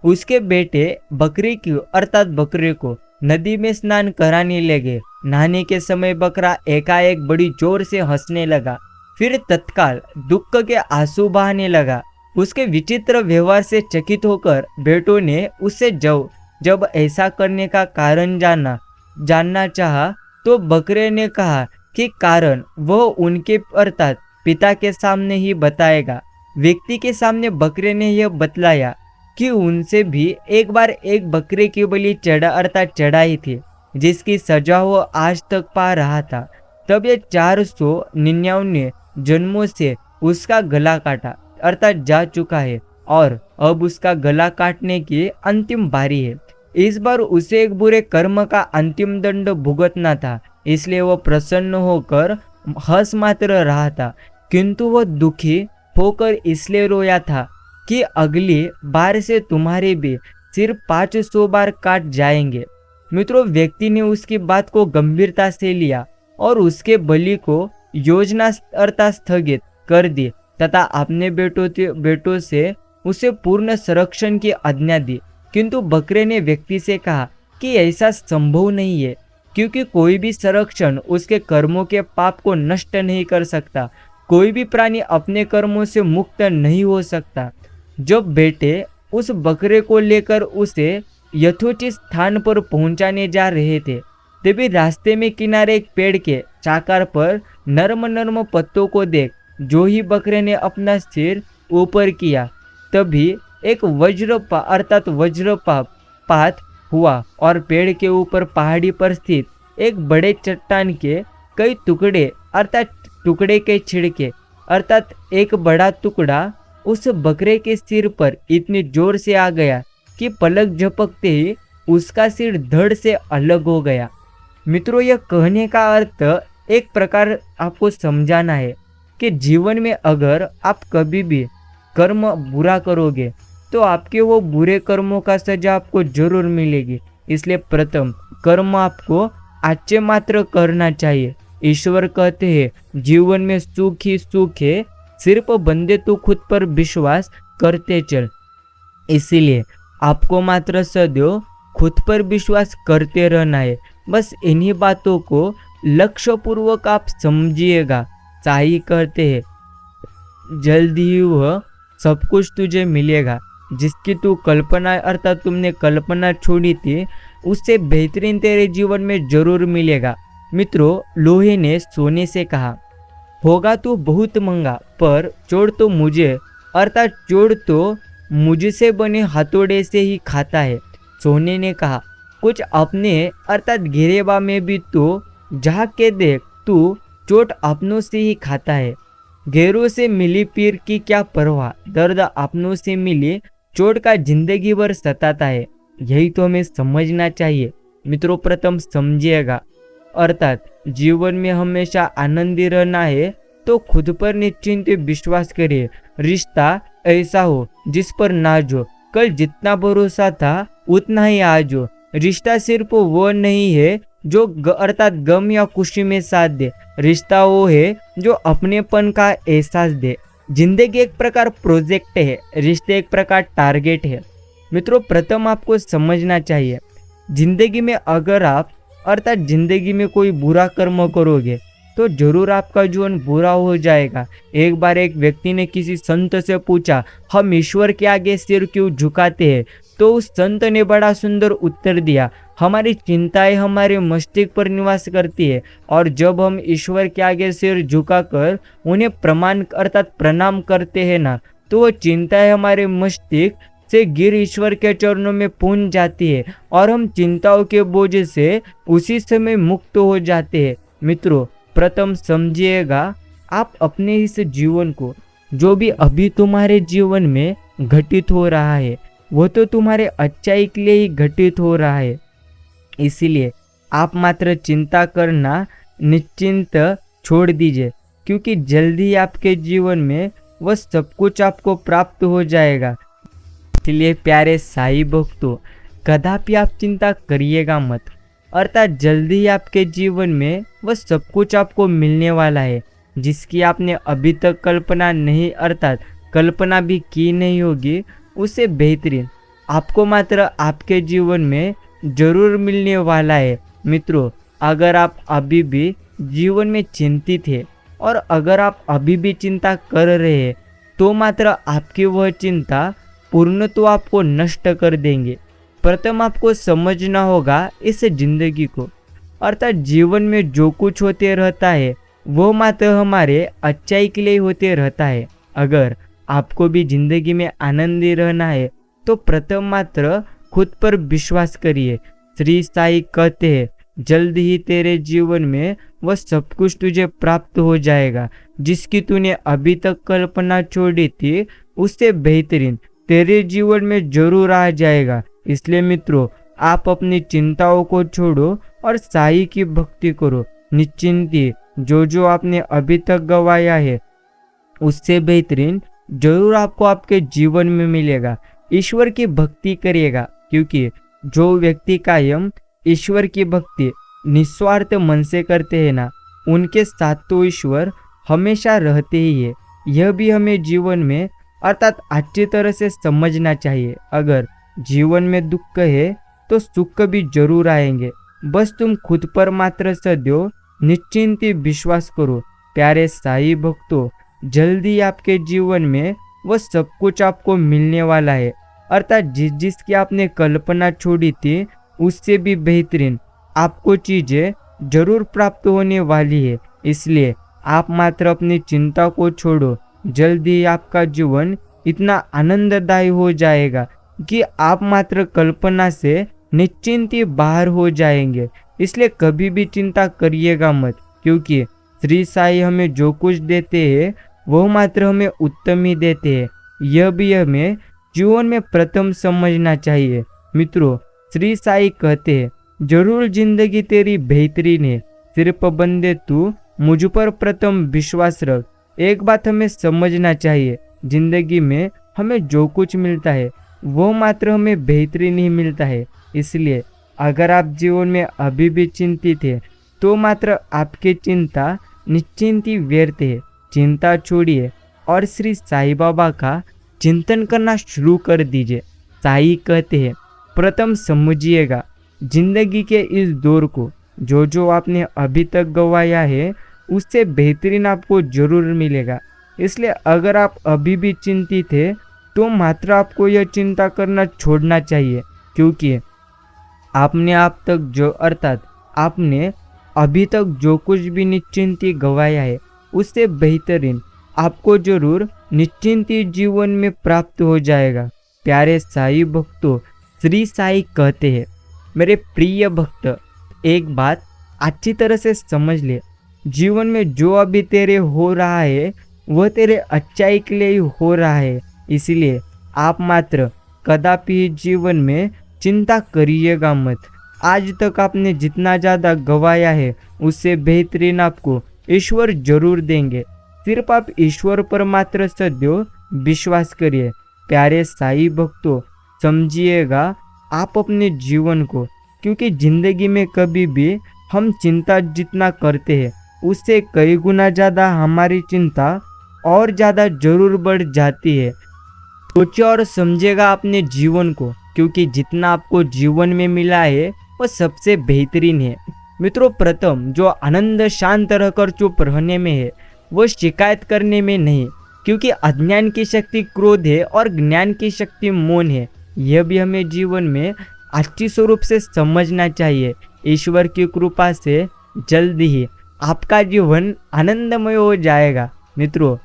उसके बेटे बकरे की अर्थात बकरे को नदी में स्नान कराने लगे। नहाने के समय बकरा एकाएक बड़ी जोर से हंसने लगा, फिर तत्काल दुख के आंसू बहाने लगा। उसके विचित्र व्यवहार से चकित होकर बेटों ने उससे जब ऐसा करने का कारण जानना चाहा तो बकरे ने कहा कि कारण वह उनके अर्थात पिता के सामने ही बताएगा। व्यक्ति के सामने बकरे ने यह बतलाया कि उनसे भी एक बार एक बकरे की बलि चढ़ाई थी जिसकी सजा वो आज तक पा रहा था। तब ये 499 जन्मों से उसका गला काटा अर्थात जा चुका है और अब उसका गला काटने की अंतिम बारी है। इस बार उसे एक बुरे कर्म का अंतिम दंड भुगतना था, इसलिए वह प्रसन्न होकर हंस मात्र रहा था, किंतु वह दुखी होकर इसलिए रोया था कि अगली बार से तुम्हारे भी सिर 500 बार काट जाएंगे। मित्रों, व्यक्ति ने उसकी बात को गंभीरता से लिया और उसके बलि को योजना अर्थात स्थगित कर दी तथा अपने बेटों से उसे पूर्ण संरक्षण की आज्ञा दी। किंतु बकरे ने व्यक्ति से कहा कि ऐसा संभव नहीं है, क्योंकि कोई भी संरक्षण उसके कर्मों के पाप को नष्ट नहीं कर सकता। कोई भी प्राणी अपने कर्मों से मुक्त नहीं हो सकता। जब बेटे उस बकरे को लेकर उसे यथोचित स्थान पर पहुंचाने जा रहे थे, तभी रास्ते में किनारे एक पेड़ के चाकार पर नर्म नर्म पत्तों को देख जो ही बकरे ने अपना सिर ऊपर किया, तभी एक वज्रपात हुआ और पेड़ के ऊपर पहाड़ी पर स्थित एक बड़े चट्टान के कई टुकड़े अर्थात टुकड़े के छिड़के अर्थात एक बड़ा टुकड़ा उस बकरे के सिर पर इतनी जोर से आ गया कि पलक झपकते ही उसका सिर धड़ से अलग हो गया। मित्रों, यह कहने का अर्थ एक प्रकार आपको समझाना है कि जीवन में अगर आप कभी भी कर्म बुरा करोगे तो आपके वो बुरे कर्मों का सजा आपको जरूर मिलेगी। इसलिए प्रथम कर्म आपको अच्छे मात्र करना चाहिए। ईश्वर कहते हैं जीवन में सुख ही सुख है, सिर्फ बंदे तो खुद पर विश्वास करते चल। इसीलिए आपको मात्र सदैव खुद पर विश्वास करते रहना है। बस इन्हीं बातों को लक्ष्य पूर्वक आप समझिएगा। साई कहते हैं जल्दी ही वह सब कुछ तुझे मिलेगा जिसकी तू कल्पना अर्थात तुमने कल्पना छोड़ी थी, उससे बेहतरीन तेरे जीवन में जरूर मिलेगा। मित्रों, लोहे ने सोने से कहा होगा तो बहुत महंगा, पर चोर तो मुझे अर्थात चोर तो मुझसे बने हथौड़े से ही खाता है। सोने ने कहा कुछ अपने अर्थात गिरेबा में भी तो झाँक के देख, तू चोट अपनों से ही खाता है। गैरों से मिली पीर की क्या परवाह, दर्द अपनों से मिली चोट का जिंदगी भर सताता है। यही तो हमें समझना चाहिए। मित्रों, प्रथम समझिएगा अर्थात जीवन में हमेशा आनंदी रहना है तो खुद पर निश्चिंत विश्वास करिए। रिश्ता ऐसा हो जिस पर नाज हो, कल जितना भरोसा था उतना ही आज हो। रिश्ता सिर्फ वो नहीं है जो अर्थात गम या खुशी में साथ दे, रिश्ता वो है जो अपनेपन का एहसास दे। जिंदगी एक प्रकार प्रोजेक्ट है, रिश्ते एक प्रकार टारगेट है। मित्रों, प्रथम आपको समझना चाहिए जिंदगी में अगर आप अर्थात जिंदगी में कोई बुरा कर्म करोगे तो जरूर आपका जीवन बुरा हो जाएगा। एक बार एक व्यक्ति ने किसी संत से पूछा हम ईश्वर के आगे सिर क्यों झुकाते हैं, तो उस संत ने बड़ा सुंदर उत्तर दिया हमारी चिंताएं हमारे मस्तिष्क पर निवास करती है और जब हम ईश्वर के आगे सिर झुकाकर उन्हें प्रणाम करते हैं ना, तो वो चिंताएं हमारे मस्तिष्क से गिर ईश्वर के चरणों में पहुंच जाती है और हम चिंताओं के बोझ से उसी समय मुक्त हो जाते हैं। मित्रों, प्रथम समझिएगा आप अपने इस जीवन को जो भी अभी तुम्हारे जीवन में घटित हो रहा है वो तो तुम्हारे अच्छाई के लिए ही घटित हो रहा है। इसीलिए आप मात्र चिंता करना निश्चिंत छोड़ दीजिए, क्योंकि जल्दी आपके जीवन में वह सब कुछ आपको प्राप्त हो जाएगा। इसलिए प्यारे साई भक्तों, कदापि आप चिंता करिएगा मत, अर्थात जल्दी ही आपके जीवन में वह सब कुछ आपको मिलने वाला है जिसकी आपने अभी तक कल्पना नहीं अर्थात कल्पना भी की नहीं होगी, उससे बेहतरीन आपको मात्र आपके जीवन में जरूर मिलने वाला है। मित्रों, अगर आप अभी भी जीवन में चिंतित है और अगर आप अभी भी चिंता कर रहे हैं तो मात्र आपकी वह चिंता पूर्ण तो आपको नष्ट कर देंगे। प्रथम आपको समझना होगा इस जिंदगी को, अर्थात जीवन में जो कुछ होते रहता है वो मात्र हमारे अच्छाई के लिए होते रहता है। अगर आपको भी जिंदगी में आनंदी रहना है तो प्रथम मात्र खुद पर विश्वास करिए। श्री साई कहते हैं जल्द ही तेरे जीवन में वह सब कुछ तुझे प्राप्त हो जाएगा। जिसकी तूने अभी तक कल्पना छोड़ी थी उससे बेहतरीन तेरे जीवन में जरूर आ जाएगा। इसलिए मित्रों, आप अपनी चिंताओं को छोड़ो और साई की भक्ति करो। निश्चिंती जो आपने अभी तक गवाया है उससे बेहतरीन जरूर आपको आपके जीवन में मिलेगा। ईश्वर की भक्ति करिएगा, क्योंकि जो व्यक्ति कायम ईश्वर की भक्ति निस्वार्थ मन से करते हैं ना, उनके साथ तो ईश्वर हमेशा रहते ही है। यह भी हमें जीवन में अर्थात अच्छी तरह से समझना चाहिए। अगर जीवन में दुख है तो सुख भी जरूर आएंगे। बस तुम खुद पर मात्र सदैव निश्चिंत विश्वास करो। प्यारे साई भक्तों, जल्दी आपके जीवन में वह सब कुछ आपको मिलने वाला है। अर्थात जिसकी आपने कल्पना छोड़ी थी उससे भी बेहतरीन आपको चीजें जरूर प्राप्त होने वाली है। इसलिए आप मात्र अपनी चिंता को छोड़ो। जल्दी आपका जीवन इतना आनंददायी हो जाएगा कि आप मात्र कल्पना से निश्चिंत ही बाहर हो जाएंगे। इसलिए कभी भी चिंता करिएगा मत, क्योंकि श्री साई हमें जो कुछ देते हैं वह मात्र हमें उत्तम ही देते हैं। यह भी हमें जीवन में प्रथम समझना चाहिए। मित्रों, श्री साई कहते हैं, जरूर जिंदगी तेरी बेहतरीन है, सिर्फ बंदे तू मुझ पर प्रथम विश्वास रख। एक बात हमें समझना चाहिए, जिंदगी में हमें जो कुछ मिलता है वो मात्र हमें बेहतरीन ही मिलता है। इसलिए अगर आप जीवन में अभी भी चिंतित है तो मात्र आपकी चिंता निश्चिंत ही व्यर्थ है। चिंता छोड़िए और श्री साई बाबा का चिंतन करना शुरू कर दीजिए। साई कहते हैं, प्रथम समझिएगा जिंदगी के इस दौर को। जो आपने अभी तक गवाया है उससे बेहतरीन आपको जरूर मिलेगा। इसलिए अगर आप अभी भी चिंतित है तो मात्र आपको यह चिंता करना छोड़ना चाहिए, क्योंकि आपने आपने अभी तक जो कुछ भी निश्चिंती गवाया है उससे बेहतरीन आपको जरूर निश्चिंती जीवन में प्राप्त हो जाएगा। प्यारे साई भक्तों, श्री साई कहते हैं, मेरे प्रिय भक्त, एक बात अच्छी तरह से समझ ले, जीवन में जो अभी तेरे हो रहा है वह तेरे अच्छाई के लिए ही हो रहा है। इसलिए आप मात्र कदापि जीवन में चिंता करिएगा मत। आज तक आपने जितना ज़्यादा गवाया है उससे बेहतरीन आपको ईश्वर जरूर देंगे। सिर्फ आप ईश्वर पर मात्र सदैव विश्वास करिए। प्यारे साई भक्तों, समझिएगा आप अपने जीवन को, क्योंकि जिंदगी में कभी भी हम चिंता जितना करते हैं उससे कई गुना ज़्यादा हमारी चिंता और ज़्यादा जरूर बढ़ जाती है। सोचिए और समझिएगा अपने जीवन को, क्योंकि जितना आपको जीवन में मिला है वह सबसे बेहतरीन है। मित्रों, प्रथम जो आनंद शांत रहकर चुप रहने में है वो शिकायत करने में नहीं, क्योंकि अज्ञान की शक्ति क्रोध है और ज्ञान की शक्ति मौन है। यह भी हमें जीवन में अच्छी स्वरूप से समझना चाहिए। ईश्वर की कृपा से जल्द ही आपका जीवन आनंदमय हो जाएगा। मित्रों,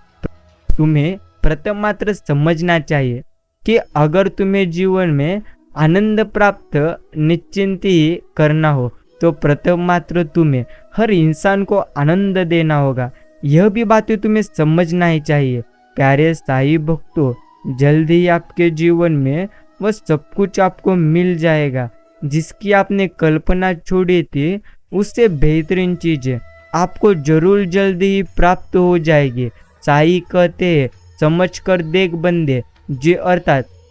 तुम्हें प्रथम मात्र समझना चाहिए कि अगर तुम्हें जीवन में आनंद प्राप्त निश्चिंत ही करना हो तो प्रथम मात्र तुम्हें हर इंसान को आनंद देना होगा। यह भी बातें तुम्हें समझना ही चाहिए। प्यारे साई भक्तों, जल्दी ही आपके जीवन में वह सब कुछ आपको मिल जाएगा जिसकी आपने कल्पना छोड़ी थी। उससे बेहतरीन चीजें आपको जरूर जल्दी ही प्राप्त हो जाएगी। साई कहते हैं, समझ कर देख बंदे, जे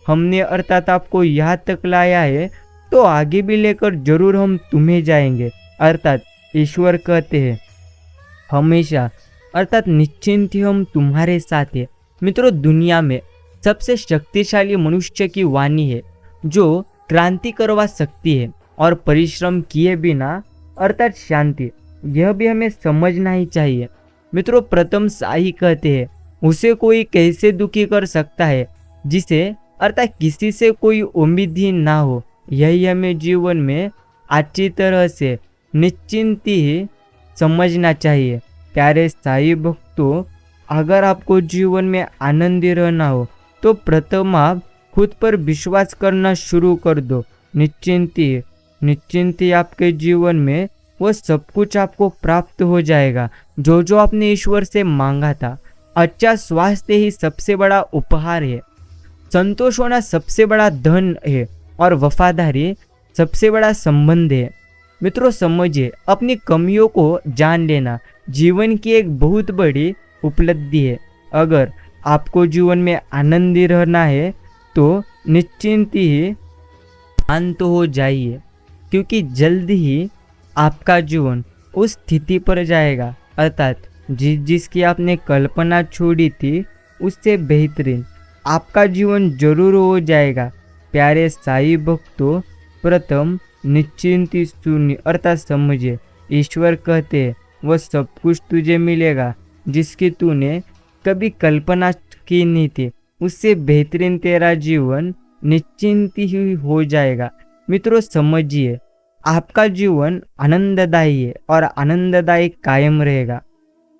हमने आपको यहाँ तक लाया है तो आगे भी लेकर जरूर हम तुम्हें जाएंगे। ईश्वर कहते हैं, हमेशा निश्चिंत ही हम तुम्हारे साथ हैं। मित्रों, दुनिया में सबसे शक्तिशाली मनुष्य की वाणी है जो क्रांति करवा सकती है और परिश्रम किए बिना शांति। यह भी हमें समझना ही चाहिए। मित्रों, प्रथम साई कहते हैं, उसे कोई कैसे दुखी कर सकता है जिसे किसी से कोई उम्मीद ही ना हो। यही हमें जीवन में अच्छी तरह से निश्चिंत ही समझना चाहिए। प्यारे साई भक्तों, अगर आपको जीवन में आनंदी रहना हो तो प्रथम आप खुद पर विश्वास करना शुरू कर दो। निश्चिंत ही आपके जीवन में वो सब कुछ आपको प्राप्त हो जाएगा जो जो आपने ईश्वर से मांगा था। अच्छा स्वास्थ्य ही सबसे बड़ा उपहार है, संतोष होना सबसे बड़ा धन है और वफादारी सबसे बड़ा संबंध है। मित्रों समझिए, अपनी कमियों को जान लेना जीवन की एक बहुत बड़ी उपलब्धि है। अगर आपको जीवन में आनंदी रहना है तो निश्चिंत ही शांत हो जाइए, क्योंकि जल्द ही आपका जीवन उस स्थिति पर जाएगा, अर्थात जिसकी आपने कल्पना छोड़ी थी उससे बेहतरीन आपका जीवन जरूर हो जाएगा। प्यारे साईं भक्तों, प्रथम निश्चिंत सुनिए अर्थात समझिए, ईश्वर कहते हैं वह सब कुछ तुझे मिलेगा जिसकी तूने कभी कल्पना की नहीं थी, उससे बेहतरीन तेरा जीवन निश्चिंत ही हो जाएगा। मित्रों समझिए, आपका जीवन आनंददायी है और आनंददायी कायम रहेगा।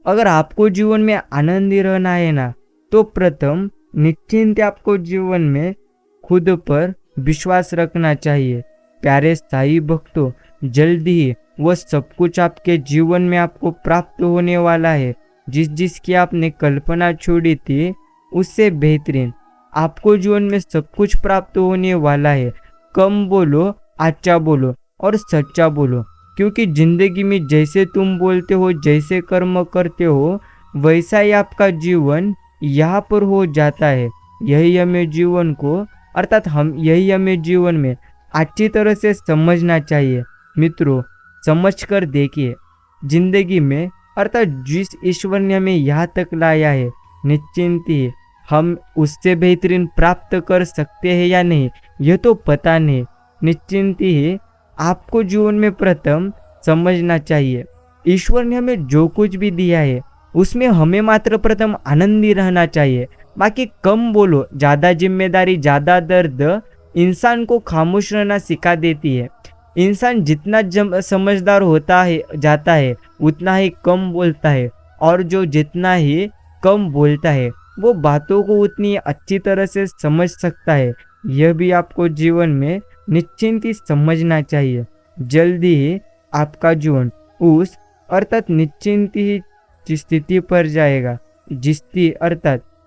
अगर आपको जीवन में आनंदी रहना है ना, तो प्रथम निश्चिंत आपको जीवन में खुद पर विश्वास रखना चाहिए। प्यारे साईं भक्तों, जल्द ही वह सब कुछ आपके जीवन में आपको प्राप्त होने वाला है जिसकी आपने कल्पना छोड़ी थी, उससे बेहतरीन आपको जीवन में सब कुछ प्राप्त होने वाला है। कम बोलो, अच्छा बोलो और सच्चा बोलो, क्योंकि जिंदगी में जैसे तुम बोलते हो, जैसे कर्म करते हो, वैसा ही आपका जीवन यहाँ पर हो जाता है। यही हमें जीवन में अच्छी तरह से समझना चाहिए। मित्रों समझ कर देखिए, जिंदगी में अर्थात जिस ईश्वर ने हमें यहाँ तक लाया है, निश्चिंत ही हम उससे बेहतरीन प्राप्त कर सकते हैं या नहीं, यह तो पता नहीं। निश्चिंत ही आपको जीवन में प्रथम समझना चाहिए, ईश्वर ने हमें जो कुछ भी दिया है उसमें हमें मात्र प्रथम आनंदी रहना चाहिए। बाकी कम बोलो, ज़्यादा जिम्मेदारी, ज़्यादा दर्द इंसान को खामोश रहना सिखा देती है। इंसान जितना समझदार होता है जाता है उतना ही कम बोलता है, और जो जितना ही कम बोलता है वो बातों को उतनी अच्छी तरह से समझ सकता है। यह भी आपको जीवन में निश्चिंत ही समझना चाहिए। जल्दी ही आपका जीवन उस अर्थात निश्चिंत ही स्थिति पर जाएगा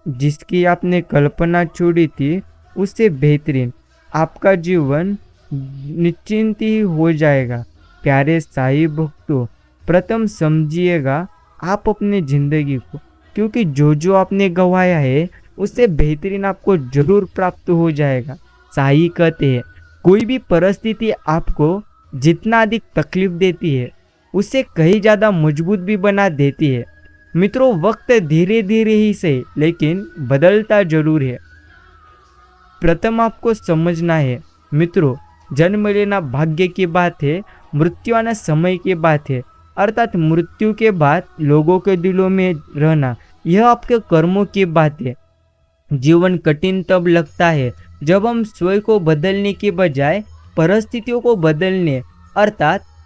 जिसकी आपने कल्पना छोड़ी थी, उससे बेहतरीन आपका जीवन निश्चिंत ही हो जाएगा। प्यारे साईं भक्तों, प्रथम समझिएगा आप अपने जिंदगी को, क्योंकि जो जो आपने गंवाया है उससे बेहतरीन आपको जरूर प्राप्त हो जाएगा। साईं कहते हैं, कोई भी परिस्थिति आपको जितना अधिक तकलीफ देती है उससे कहीं ज़्यादा मजबूत भी बना देती है। मित्रों वक्त धीरे धीरे ही सही लेकिन बदलता जरूर है। प्रथम आपको समझना है मित्रों, जन्म लेना भाग्य की बात है, मृत्यु आना समय की बात है। अर्थात मृत्यु के बाद लोगों के दिलों में रहना यह आपके कर्मों की बात है। जीवन कठिन तब लगता है जब हम स्वयं को बदलने के बजाय परिस्थितियों को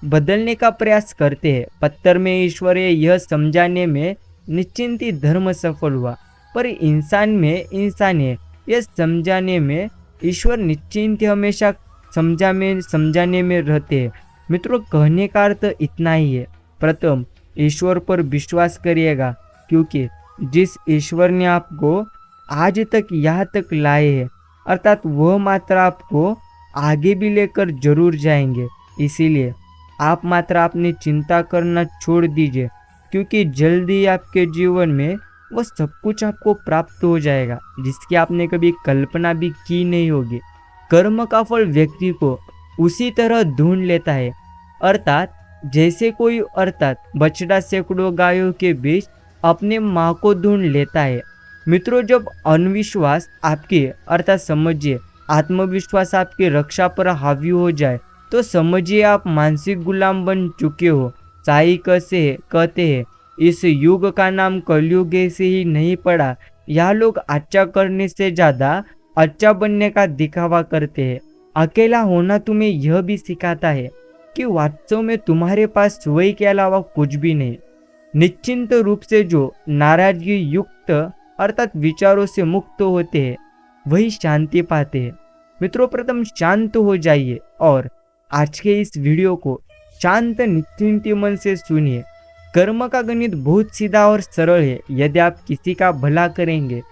बदलने का प्रयास करते हैं। पत्थर में ईश्वर है यह समझाने में निश्चिंत ही धर्म सफल हुआ, पर इंसान में इंसान है यह समझाने में ईश्वर निश्चिंत हमेशा समझाने में रहते हैं। मित्रों कहने का अर्थ इतना ही है, प्रथम ईश्वर पर विश्वास करिएगा, क्योंकि जिस ईश्वर ने आपको आज तक यहाँ तक लाए हैं अर्थात वह मात्र आपको आगे भी लेकर जरूर जाएंगे। इसीलिए आप मात्र अपनी चिंता करना छोड़ दीजिए, क्योंकि जल्दी आपके जीवन में वो सब कुछ आपको प्राप्त हो जाएगा जिसकी आपने कभी कल्पना भी की नहीं होगी। कर्म का फल व्यक्ति को उसी तरह ढूंढ लेता है, अर्थात जैसे कोई बछड़ा सैकड़ों गायों के बीच अपने माँ को ढूंढ लेता है। मित्रों जब अविश्वास आपके अर्थात समझिए आत्मविश्वास आपकी रक्षा पर हावी हो जाए तो समझिए आप मानसिक गुलाम बन चुके हो। साईं कहते हैं, इस युग का नाम कलयुग ऐसे ही नहीं पड़ा। यह लोग अच्छा करने से ज्यादा अच्छा बनने का दिखावा करते हैं। अकेला होना तुम्हें यह भी सिखाता है कि वास्तव में तुम्हारे पास स्वयं के अलावा कुछ भी नहीं। निश्चिंत रूप से जो नाराजगी युक्त अर्थात विचारों से मुक्त होते हैं वही शांति पाते हैं। मित्रों प्रथम शांत हो जाइए और आज के इस वीडियो को शांत निश्चिंत मन से सुनिए। कर्म का गणित बहुत सीधा और सरल है। यदि आप किसी का भला करेंगे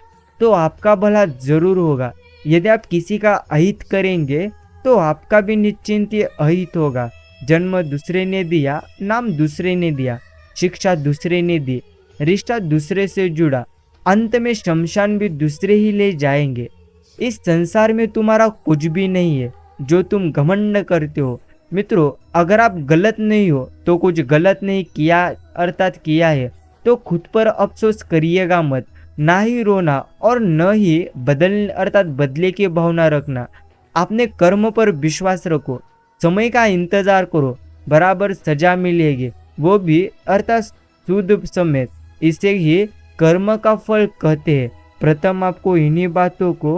तो आपका भला जरूर होगा। यदि आप किसी का अहित करेंगे तो आपका भी निश्चिंत अहित होगा। जन्म दूसरे ने दिया, नाम दूसरे ने दिया, शिक्षा दूसरे ने दी, रिश्ता दूसरे से जुड़ा, अंत में शमशान भी दूसरे ही ले जाएंगे। इस संसार में तुम्हारा कुछ भी नहीं है जो तुम घमंड करते हो। मित्रों, अगर आप गलत नहीं हो तो कुछ गलत नहीं किया अर्थात किया है तो खुद पर अफसोस करिएगा मत। ना ही रोना और न ही बदल अर्थात बदले की भावना रखना। अपने कर्म पर विश्वास रखो, समय का इंतजार करो, बराबर सजा मिलेगी, वो भी अर्थात शुद्ध समेत। इसे ही कर्म का फल कहते हैं। प्रथम आपको इन्हीं बातों को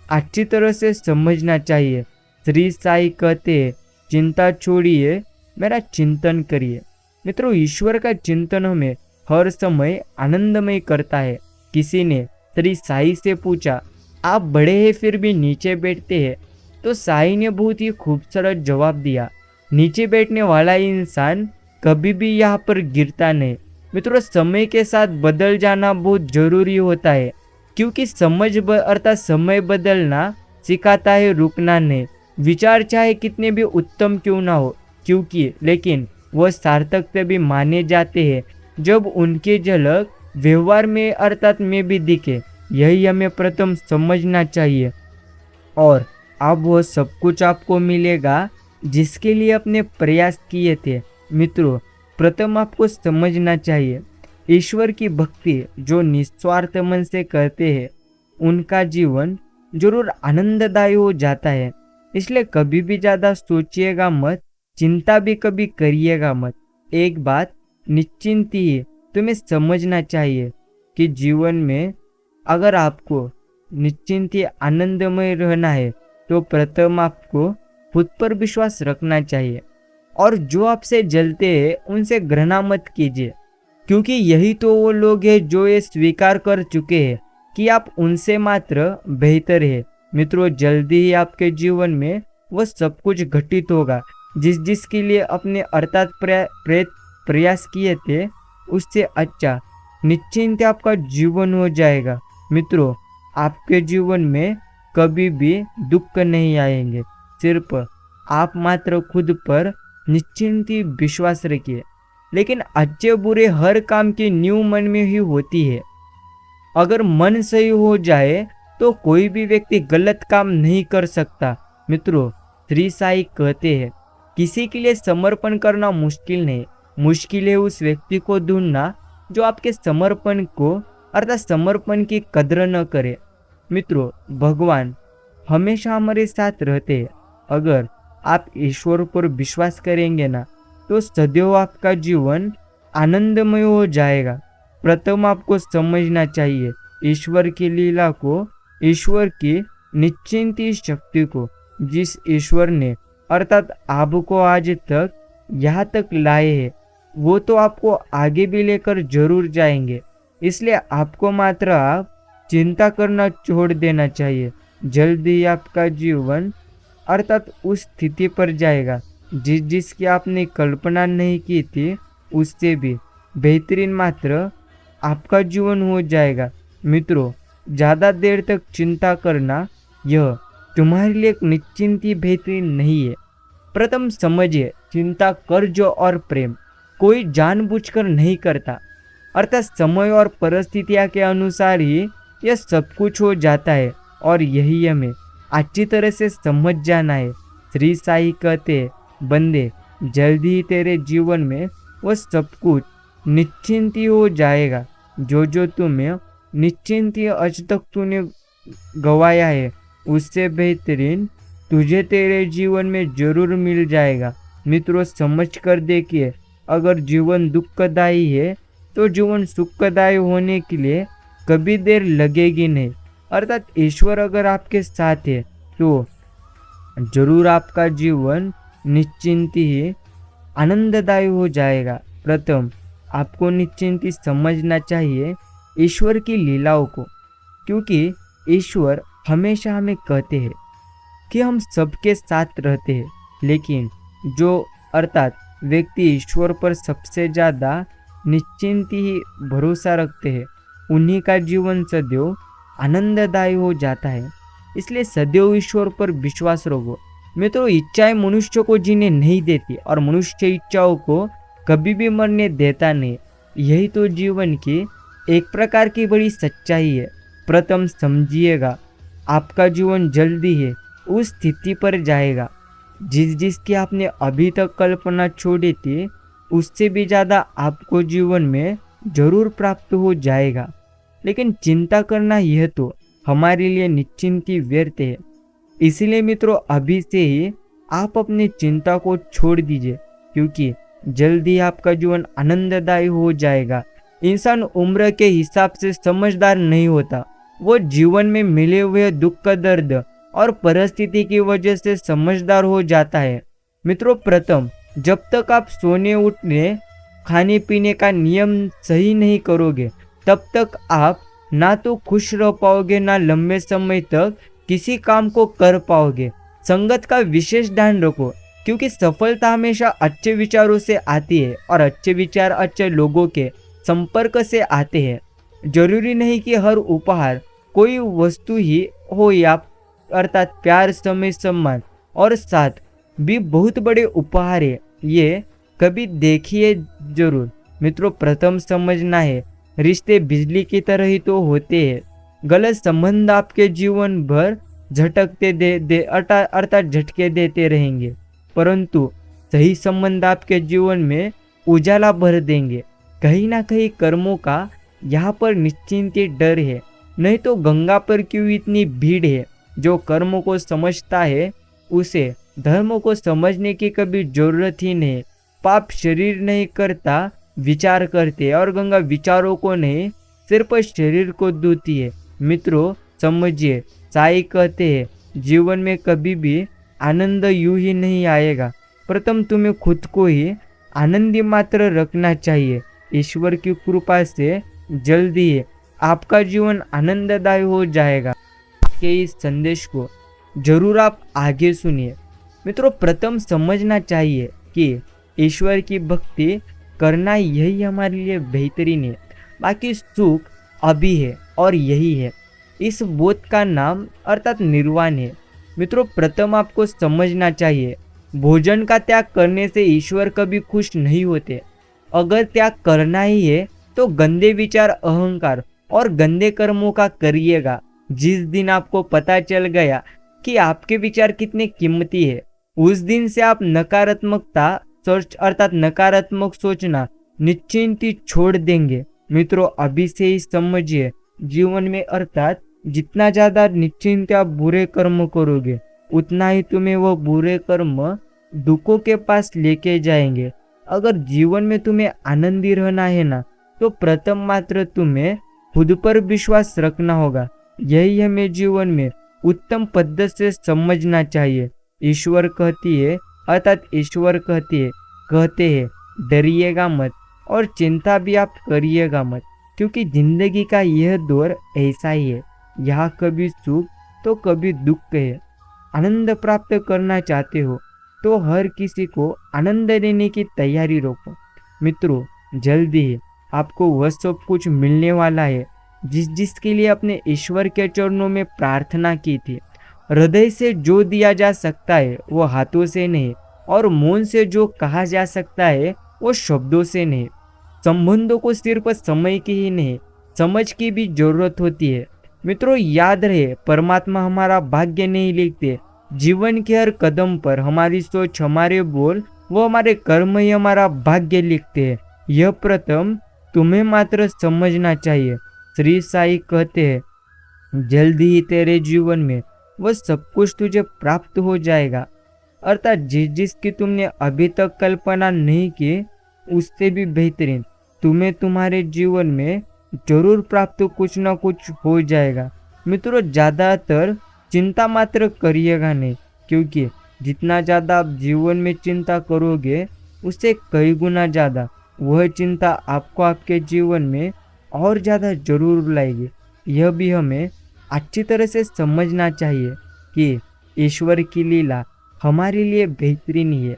अच्छी तरह से समझना चाहिए। श्री साई कहते हैं, चिंता छोड़िए, मेरा चिंतन करिए। मित्रों, ईश्वर का चिंतन हमें हर समय आनंदमय करता है। किसी ने श्री साई से पूछा, आप बड़े हैं फिर भी नीचे बैठते हैं? तो साई ने बहुत ही खूबसूरत जवाब दिया, नीचे बैठने वाला इंसान कभी भी यहाँ पर गिरता नहीं। मित्रों, समय के साथ बदल जाना बहुत जरूरी होता है, क्योंकि अर्थात समय बदलना सिखाता है रुकना नहीं। विचार चाहे कितने भी उत्तम क्यों ना हो, क्योंकि लेकिन वह सार्थक तभी माने जाते हैं जब उनके झलक व्यवहार में अर्थात में भी दिखे। यही हमें प्रथम समझना चाहिए और अब वह सब कुछ आपको मिलेगा जिसके लिए अपने प्रयास किए थे। मित्रों, प्रथम आपको समझना चाहिए, ईश्वर की भक्ति जो निस्वार्थ मन से करते हैं उनका जीवन जरूर आनंददायी हो जाता है। इसलिए कभी भी ज़्यादा सोचिएगा मत, चिंता भी कभी करिएगा मत। एक बात निश्चिंत ही तुम्हें समझना चाहिए कि जीवन में अगर आपको निश्चिंत ही आनंदमय रहना है तो प्रथम आपको खुद पर विश्वास रखना चाहिए और जो आपसे जलते हैं उनसे घृणा मत कीजिए, क्योंकि यही तो वो लोग हैं जो ये स्वीकार कर चुके हैं कि आप उनसे मात्र बेहतर है। मित्रों, जल्दी ही आपके जीवन में वह सब कुछ घटित होगा जिसके लिए अपने अर्थात प्रयास किए थे, उससे अच्छा निश्चिंत आपका जीवन हो जाएगा। मित्रों, आपके जीवन में कभी भी दुख नहीं आएंगे। सिर्फ आप मात्र खुद पर निश्चिंत ही विश्वास रखिए। लेकिन अच्छे बुरे हर काम की नींव मन में ही होती है। अगर मन सही हो जाए तो कोई भी व्यक्ति गलत काम नहीं कर सकता। मित्रों, श्री साई कहते हैं, किसी के लिए समर्पण करना मुश्किल नहीं, मुश्किल है उस व्यक्ति को ढूंढना जो आपके समर्पण को अर्थात समर्पण की कदर न करे। मित्रों, भगवान हमेशा हमारे साथ रहते हैं। अगर आप ईश्वर पर विश्वास करेंगे ना तो सदैव आपका जीवन आनंदमय हो जाएगा। प्रथम आपको समझना चाहिए ईश्वर की लीला को, ईश्वर की निश्चिंत शक्ति को। जिस ईश्वर ने अर्थात आपको आज तक यहाँ तक लाए हैं वो तो आपको आगे भी लेकर जरूर जाएंगे। इसलिए आपको मात्र आप चिंता करना छोड़ देना चाहिए। जल्दी आपका जीवन अर्थात उस स्थिति पर जाएगा जिसकी आपने कल्पना नहीं की थी, उससे भी बेहतरीन मात्र आपका जीवन हो जाएगा। मित्रों, ज़्यादा देर तक चिंता करना यह तुम्हारे लिए एक निश्चिंत ही बेहतरीन नहीं है। प्रथम समझिए, चिंता, कर्ज और प्रेम कोई जानबूझकर नहीं करता, अर्थात समय और परिस्थितियों के अनुसार ही यह सब कुछ हो जाता है और यही हमें अच्छी तरह से समझ जाना है। श्री साई कहते, बंदे, जल्दी ही तेरे जीवन में वह सब कुछ निश्चिंत ही हो जाएगा जो तुम्हें निश्चिंत ही आज तक तूने गवाया है, उससे बेहतरीन तुझे तेरे जीवन में जरूर मिल जाएगा। मित्रों, समझ कर देखिए, अगर जीवन दुखदायी है तो जीवन सुखदायी होने के लिए कभी देर लगेगी नहीं। अर्थात ईश्वर अगर आपके साथ है तो जरूर आपका जीवन निश्चिंत ही आनंददायी हो जाएगा। प्रथम आपको निश्चिंत ही समझना चाहिए ईश्वर की लीलाओं को, क्योंकि ईश्वर हमेशा हमें कहते हैं कि हम सबके साथ रहते हैं, लेकिन जो अर्थात व्यक्ति ईश्वर पर सबसे ज़्यादा निश्चिंत ही भरोसा रखते हैं, उन्हीं का जीवन सदैव आनंददायी हो जाता है। इसलिए सदैव ईश्वर पर विश्वास रखो। मित्रों, इच्छाएं मनुष्य को जीने नहीं देती और मनुष्य इच्छाओं को कभी भी मरने देता नहीं। यही तो जीवन की एक प्रकार की बड़ी सच्चाई है। प्रथम समझिएगा, आपका जीवन जल्दी है उस स्थिति पर जाएगा जिसकी आपने अभी तक कल्पना छोड़ी थी, उससे भी ज़्यादा आपको जीवन में जरूर प्राप्त हो जाएगा। लेकिन चिंता करना यह तो हमारे लिए निश्चिंती व्यर्थ है। इसलिए मित्रों, अभी से ही आप अपनी चिंता को छोड़ दीजिए, क्योंकि जल्दी आपका जीवन आनंददायी हो जाएगा। इंसान उम्र के हिसाब से समझदार नहीं होता, वो जीवन में मिले हुए दुख दर्द और परिस्थिति की वजह से समझदार हो जाता है। मित्रों, प्रथम जब तक आप सोने उठने खाने पीने का नियम सही नहीं करोगे, तब तक आप ना तो खुश रह पाओगे, ना लंबे समय तक किसी काम को कर पाओगे। संगत का विशेष ध्यान रखो, क्योंकि सफलता हमेशा अच्छे विचारों से आती है और अच्छे विचार अच्छे लोगों के संपर्क से आते हैं। जरूरी नहीं कि हर उपहार कोई वस्तु ही हो, या अर्थात प्यार, समय, सम्मान और साथ भी बहुत बड़े उपहार है, ये कभी देखिए जरूर। मित्रों, प्रथम समझना है, रिश्ते बिजली की तरह ही तो होते हैं। गलत संबंध आपके जीवन भर झटकते दे अर्थात झटके देते रहेंगे, परंतु सही संबंध आपके जीवन में उजाला भर देंगे। कहीं ना कहीं कर्मों का यहाँ पर निश्चिंत डर है, नहीं तो गंगा पर क्यों इतनी भीड़ है। जो कर्मों को समझता है उसे धर्म को समझने की कभी जरूरत ही नहीं। पाप शरीर नहीं करता, विचार करते, और गंगा विचारों को नहीं सिर्फ शरीर को धोती है। मित्रों, समझिए, साई कहते हैं जीवन में कभी भी आनंद यूं ही नहीं आएगा। प्रथम तुम्हें खुद को ही आनंदी मात्र रखना चाहिए। ईश्वर की कृपा से जल्दी ही आपका जीवन आनंददायी हो जाएगा। के इस संदेश को जरूर आप आगे सुनिए। मित्रों, प्रथम समझना चाहिए कि ईश्वर की भक्ति करना यही हमारे लिए बेहतरीन है, बाकी सुख अभी है और यही है। इस बोध का नाम अर्थात निर्वाण है। मित्रों, प्रथम आपको समझना चाहिए, भोजन का त्याग करने से ईश्वर कभी खुश नहीं होते। अगर त्याग करना ही है तो गंदे विचार, अहंकार और गंदे कर्मों का करिएगा। जिस दिन आपको पता चल गया कि आपके विचार कितने कीमती है, उस दिन से आप नकारात्मकता सोच अर्थात नकारात्मक सोचना निश्चिंत ही छोड़ देंगे। मित्रों, अभी से ही समझिए, जीवन में अर्थात जितना ज्यादा निश्चिंत आप बुरे कर्म करोगे, उतना ही तुम्हें वो बुरे कर्म दुखों के पास लेके जाएंगे। अगर जीवन में तुम्हें आनंदी रहना है ना, तो प्रथम मात्र तुम्हें खुद पर विश्वास रखना होगा। यही हमें जीवन में उत्तम पद्धति से समझना चाहिए। ईश्वर कहती है अर्थात ईश्वर कहते हैं डरिएगा मत और चिंता भी आप करिएगा मत, क्योंकि जिंदगी का यह दौर ऐसा ही है। यहाँ कभी सुख तो कभी दुख है। आनंद प्राप्त करना चाहते हो तो हर किसी को आनंद देने की तैयारी रखो। मित्रों, जल्दी ही आपको वह सब कुछ मिलने वाला है जिसके लिए अपने ईश्वर के चरणों में प्रार्थना की थी। हृदय से जो दिया जा सकता है वो हाथों से नहीं, और मौन से जो कहा जा सकता है वो शब्दों से नहीं। संबंधों को सिर्फ समय की ही नहीं, समझ की भी जरूरत होती है। मित्रों, याद रहे, परमात्मा हमारा भाग्य नहीं लिखते। जीवन के हर कदम पर हमारी सोच, हमारे बोल, वो हमारे कर्म ही हमारा भाग्य लिखते हैं। यह प्रथम तुम्हें मात्र समझना चाहिए। श्री साई कहते हैं जल्दी ही तेरे जीवन में वह सब कुछ तुझे प्राप्त हो जाएगा, अर्थात जिसकी तुमने अभी तक कल्पना नहीं की उससे भी बेहतरीन तुम्हें तुम्हारे जीवन में जरूर प्राप्त कुछ ना कुछ हो जाएगा। मित्रों, ज़्यादातर चिंता मात्र करिएगा नहीं, क्योंकि जितना ज़्यादा आप जीवन में चिंता करोगे उससे कई गुना ज़्यादा वह चिंता आपको आपके जीवन में और ज़्यादा जरूर लाएगी। यह भी हमें अच्छी तरह से समझना चाहिए कि ईश्वर की लीला हमारे लिए बेहतरीन ही है।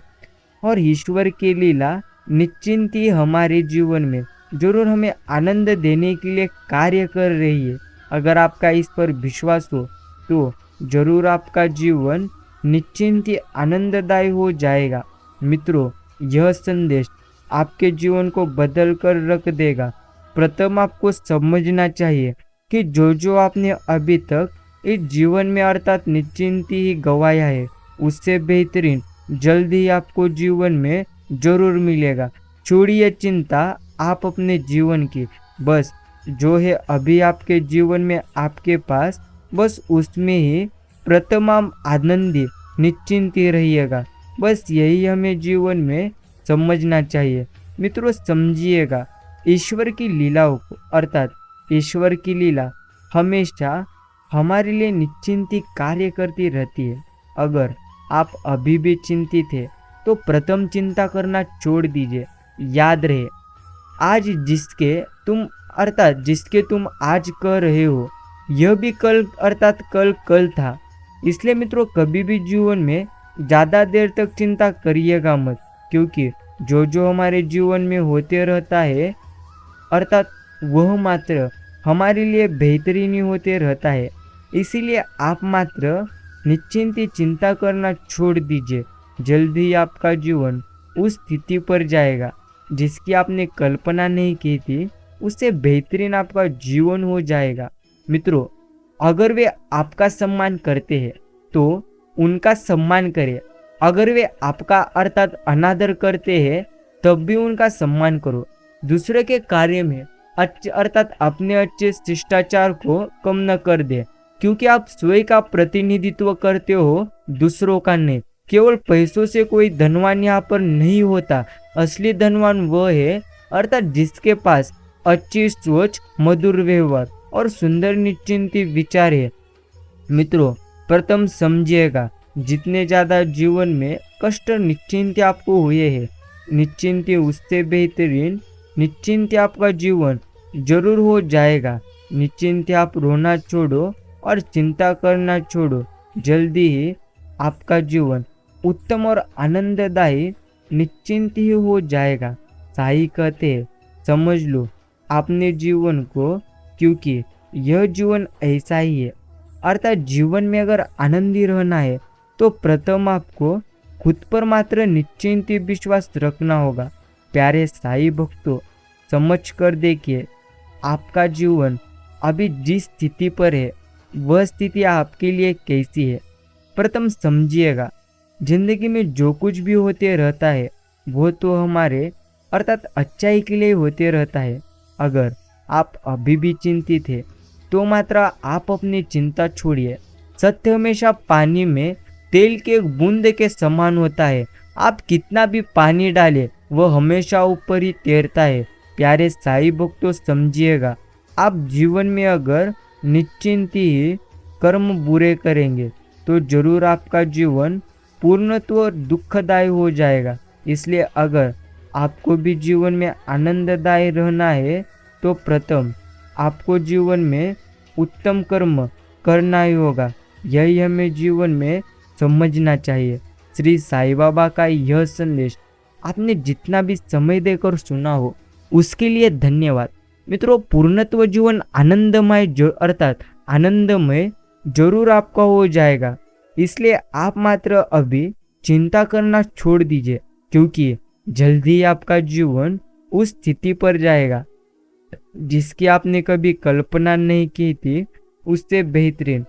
और ईश्वर की लीला निश्चिंत ही हमारे जीवन में जरूर हमें आनंद देने के लिए कार्य कर रही है। अगर आपका इस पर विश्वास हो तो जरूर आपका जीवन निश्चिंत ही आनंददायी हो जाएगा। मित्रों, यह संदेश आपके जीवन को बदल कर रख देगा। प्रथम आपको समझना चाहिए कि जो आपने अभी तक इस जीवन में अर्थात निश्चिंत ही गवाया है, उससे बेहतरीन जल्द ही आपको जीवन में जरूर मिलेगा। छोड़िए चिंता आप अपने जीवन की, बस जो है अभी आपके जीवन में आपके पास, बस उसमें ही प्रथम आप आनंदी निश्चिंत ही रहिएगा। बस यही हमें जीवन में समझना चाहिए। मित्रों, समझिएगा ईश्वर की लीलाओं को, अर्थात ईश्वर की लीला हमेशा हमारे लिए निश्चिंत ही कार्य करती रहती है। अगर आप अभी भी चिंतित है तो प्रथम चिंता करना छोड़ दीजिए। याद रहे, आज जिसके तुम आज कह रहे हो, यह भी कल अर्थात कल था। इसलिए मित्रों, कभी भी जीवन में ज़्यादा देर तक चिंता करिएगा मत, क्योंकि जो हमारे जीवन में होते रहता है अर्थात वह मात्र हमारे लिए बेहतरीन ही होते रहता है। इसीलिए आप मात्र निश्चिंत ही चिंता करना छोड़ दीजिए। जल्द ही आपका जीवन उस स्थिति पर जाएगा जिसकी आपने कल्पना नहीं की थी, उससे बेहतरीन आपका जीवन हो जाएगा। मित्रों, अगर वे आपका सम्मान करते हैं तो उनका सम्मान करें। अगर वे आपका अर्थात अनादर करते हैं तब भी उनका सम्मान करो। दूसरे के कार्य में अर्थात अपने अच्छे शिष्टाचार को कम न कर दे, क्योंकि आप स्वयं का प्रतिनिधित्व करते हो, दूसरों का नहीं। केवल पैसों से कोई धनवान यहाँ पर नहीं होता। असली धनवान वह है अर्थात जिसके पास अच्छी सोच, मधुर व्यवहार और सुंदर निश्चिंत विचार है। मित्रों, प्रथम समझिएगा, जितने ज़्यादा जीवन में कष्ट निश्चिंत आपको हुए हैं, निश्चिंत उससे बेहतरीन निश्चिंत आपका जीवन जरूर हो जाएगा। निश्चिंत आप रोना छोड़ो और चिंता करना छोड़ो। जल्दी ही आपका जीवन उत्तम और आनंददायी निश्चिंत ही हो जाएगा। साई कहते हैं, समझ लो अपने जीवन को, क्योंकि यह जीवन ऐसा ही है। अर्थात जीवन में अगर आनंदी रहना है तो प्रथम आपको खुद पर मात्र निश्चिंत विश्वास रखना होगा। प्यारे साई भक्तों, समझ कर देखिए आपका जीवन अभी जिस स्थिति पर है वह स्थिति आपके लिए कैसी है। प्रथम समझिएगा, जिंदगी में जो कुछ भी होते रहता है वो तो हमारे अर्थात अच्छाई के लिए होते रहता है। अगर आप अभी भी चिंतित है तो मात्र आप अपनी चिंता छोड़िए। सत्य हमेशा पानी में तेल के एक बूंद के समान होता है। आप कितना भी पानी डालें वह हमेशा ऊपर ही तैरता है। प्यारे साई भक्तों, समझिएगा, आप जीवन में अगर निश्चिंत ही कर्म बुरे करेंगे तो जरूर आपका जीवन पूर्णत्व दुखदायी हो जाएगा। इसलिए अगर आपको भी जीवन में आनंददायी रहना है तो प्रथम आपको जीवन में उत्तम कर्म करना ही होगा। यही हमें जीवन में समझना चाहिए। श्री साईं बाबा का यह संदेश आपने जितना भी समय देकर सुना हो उसके लिए धन्यवाद। मित्रों, पूर्णत्व जीवन आनंदमय अर्थात आनंदमय जरूर आपका हो जाएगा। इसलिए आप मात्र अभी चिंता करना छोड़ दीजिए, क्योंकि जल्दी आपका जीवन उस स्थिति पर जाएगा जिसकी आपने कभी कल्पना नहीं की थी, उससे बेहतरीन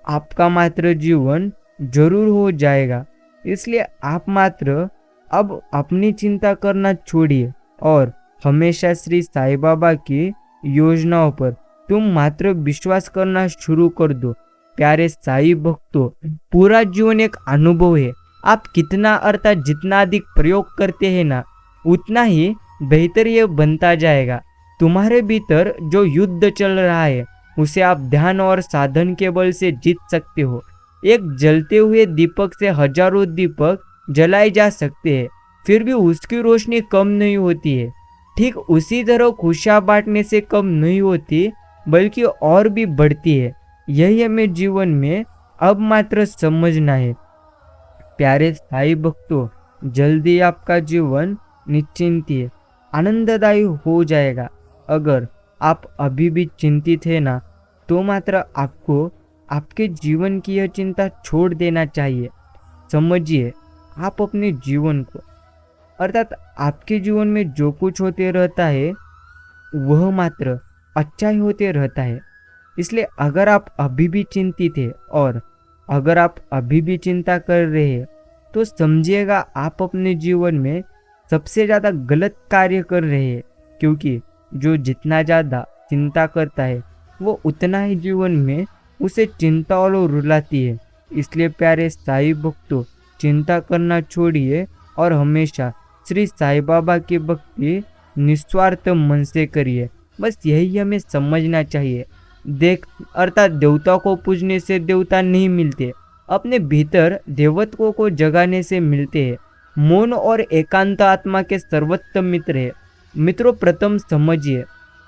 आपका मात्र जीवन जरूर हो जाएगा। इसलिए आप मात्र अब अपनी चिंता करना छोड़िए और हमेशा श्री साईं बाबा की योजनाओं पर तुम मात्र विश्वास करना शुरू कर दो। प्यारे साई भक्तों, पूरा जीवन एक अनुभव है। आप कितना अर्थात जितना अधिक प्रयोग करते हैं ना, उतना ही बेहतर ये बनता जाएगा। तुम्हारे भीतर जो युद्ध चल रहा है उसे आप ध्यान और साधन के बल से जीत सकते हो। एक जलते हुए दीपक से हजारों दीपक जलाए जा सकते हैं, फिर भी उसकी रोशनी कम नहीं होती है। ठीक उसी तरह खुशियाँ बांटने से कम नहीं होती, बल्कि और भी बढ़ती है। यही हमें जीवन में अब मात्र समझना है। प्यारे साई भक्तों, जल्दी आपका जीवन निश्चिंत आनंददायी हो जाएगा। अगर आप अभी भी चिंतित है ना, तो मात्र आपको आपके जीवन की यह चिंता छोड़ देना चाहिए। समझिए, आप अपने जीवन को, अर्थात आपके जीवन में जो कुछ होते रहता है वह मात्र अच्छा ही होते रहता है। इसलिए अगर आप अभी भी चिंतित है और अगर आप अभी भी चिंता कर रहे हैं, तो समझिएगा आप अपने जीवन में सबसे ज़्यादा गलत कार्य कर रहे हैं, क्योंकि जो जितना ज़्यादा चिंता करता है वो उतना ही जीवन में उसे चिंता और रुलाती है। इसलिए प्यारे साईं भक्तों, चिंता करना छोड़िए और हमेशा श्री साईं बाबा की भक्ति निस्वार्थ मन से करिए। बस यही हमें समझना चाहिए। देख, अर्थात देवता को पूजने से देवता नहीं मिलते, अपने भीतर देवत्व को जगाने से मिलते हैं। मौन और एकांत आत्मा के सर्वोत्तम मित्र है। मित्रों, प्रथम समझिए,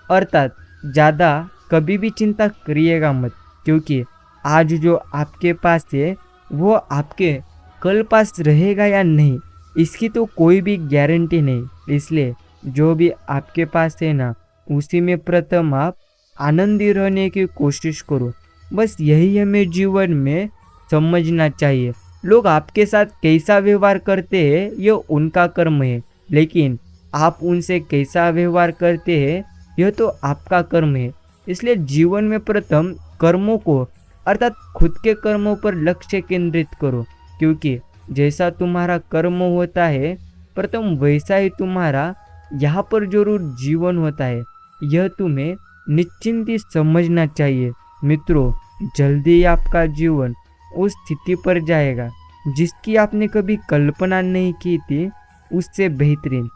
अर्थात ज़्यादा कभी भी चिंता करिएगा मत, क्योंकि आज जो आपके पास है वो आपके कल पास रहेगा या नहीं, इसकी तो कोई भी गारंटी नहीं। इसलिए जो भी आपके पास है ना, उसी में प्रथम आप आनंदी रहने की कोशिश करो। बस यही हमें जीवन में समझना चाहिए। लोग आपके साथ कैसा व्यवहार करते हैं ये उनका कर्म है, लेकिन आप उनसे कैसा व्यवहार करते हैं यह तो आपका कर्म है। इसलिए जीवन में प्रथम कर्मों को, अर्थात खुद के कर्मों पर लक्ष्य केंद्रित करो, क्योंकि जैसा तुम्हारा कर्म होता है प्रथम वैसा ही तुम्हारा यहाँ पर जरूर जीवन होता है। यह तुम्हें निश्चिंत ही समझना चाहिए। मित्रों, जल्दी आपका जीवन उस स्थिति पर जाएगा जिसकी आपने कभी कल्पना नहीं की थी, उससे बेहतरीन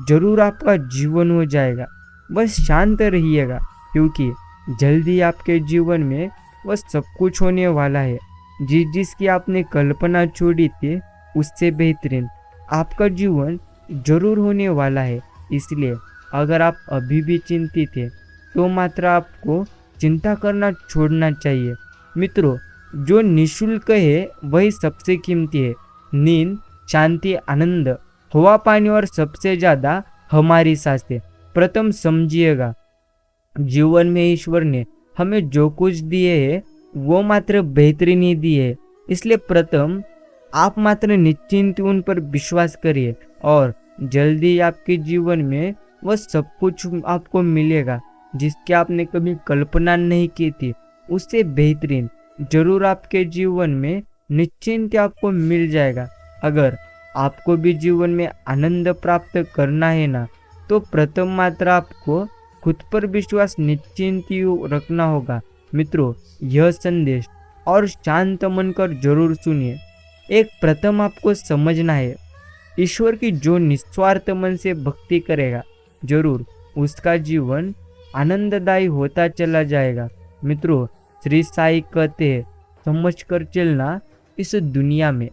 जरूर आपका जीवन हो जाएगा। बस शांत रहिएगा, क्योंकि जल्दी आपके जीवन में वह सब कुछ होने वाला है। जिसकी आपने कल्पना छोड़ी थी, उससे बेहतरीन आपका जीवन जरूर होने वाला है। इसलिए अगर आप अभी भी चिंतित हैं, तो मात्र आपको चिंता करना छोड़ना चाहिए। मित्रों, जो निःशुल्क है वही सबसे कीमती है। नींद, शांति, आनंद, हवा, पानी और सबसे ज़्यादा हमारी सांसें। प्रथम समझिएगा, जीवन में ईश्वर ने हमें जो कुछ दिए है वो मात्र बेहतरीन ही दिए है। इसलिए प्रथम आप मात्र निश्चिंत उन पर विश्वास करिए और जल्दी आपके जीवन में वह सब कुछ आपको मिलेगा जिसकी आपने कभी कल्पना नहीं की थी। उससे बेहतरीन जरूर आपके जीवन में निश्चिंत आपको मिल जाएगा। अगर आपको भी जीवन में आनंद प्राप्त करना है ना, तो प्रथम मात्र आपको खुद पर विश्वास निश्चिंत रखना होगा। मित्रों, यह संदेश और शांत मन कर जरूर सुनिए। एक प्रथम आपको समझना है, ईश्वर की जो निस्वार्थ मन से भक्ति करेगा जरूर उसका जीवन आनंददायी होता चला जाएगा। मित्रों, श्री साई कहते हैं, समझ कर चलना इस दुनिया में,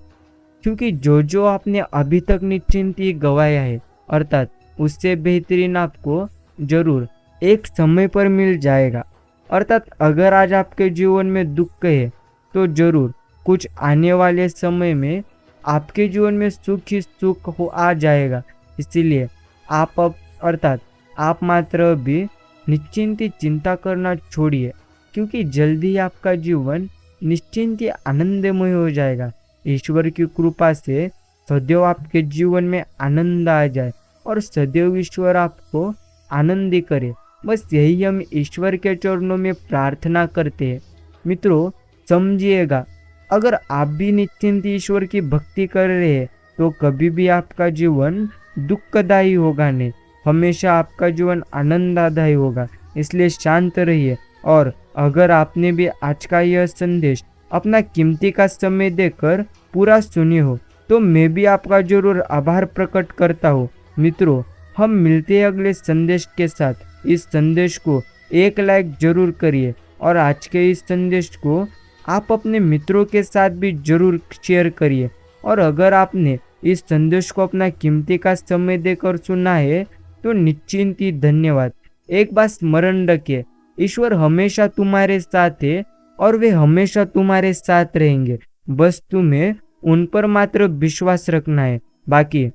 क्योंकि जो आपने अभी तक निश्चिंती गवाया है, अर्थात उससे बेहतरीन आपको जरूर एक समय पर मिल जाएगा। अर्थात अगर आज आपके जीवन में दुख है, तो जरूर कुछ आने वाले समय में आपके जीवन में सुख ही सुख हो आ जाएगा। इसीलिए आप अर्थात आप मात्र अभी निश्चिंत चिंता करना छोड़िए, क्योंकि जल्दी आपका जीवन निश्चिंत आनंदमय हो जाएगा। ईश्वर की कृपा से सदैव आपके जीवन में आनंद आ जाए और सदैव ईश्वर आपको आनंदी करे। बस यही हम ईश्वर के चरणों में प्रार्थना करते हैं। मित्रों, समझिएगा, अगर आप भी निश्चिंत ईश्वर की भक्ति कर रहे हैं, तो कभी भी आपका जीवन दुखदायी होगा नहीं, हमेशा आपका जीवन आनंददायी होगा। इसलिए शांत रहिए। और अगर आपने भी आज का यह संदेश अपना कीमती का समय देकर पूरा सुनी हो, तो मैं भी आपका जरूर आभार प्रकट करता हूँ। मित्रों, हम मिलते हैं अगले संदेश के साथ। इस संदेश को एक लाइक जरूर करिए और आज के इस संदेश को आप अपने मित्रों के साथ भी जरूर शेयर करिए। और अगर आपने इस संदेश को अपना कीमती का समय देकर सुना है, तो निश्चिंत ही धन्यवाद। एक बात स्मरण रखिए, ईश्वर हमेशा तुम्हारे साथ है और वे हमेशा तुम्हारे साथ रहेंगे। बस तुम्हें उन पर मात्र विश्वास रखना है। बाकी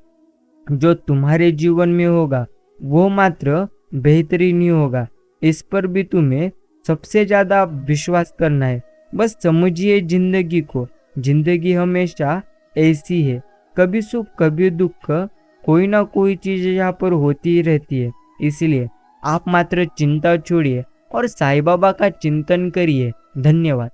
जो तुम्हारे जीवन में होगा वो मात्र बेहतरीन ही होगा। इस पर भी तुम्हें सबसे ज्यादा विश्वास करना है। बस समझिए जिंदगी को, जिंदगी हमेशा ऐसी है, कभी सुख कभी दुख, कोई ना कोई चीज यहाँ पर होती ही रहती है। इसलिए आप मात्र चिंता छोड़िए और साईं बाबा का चिंतन करिए। धन्यवाद।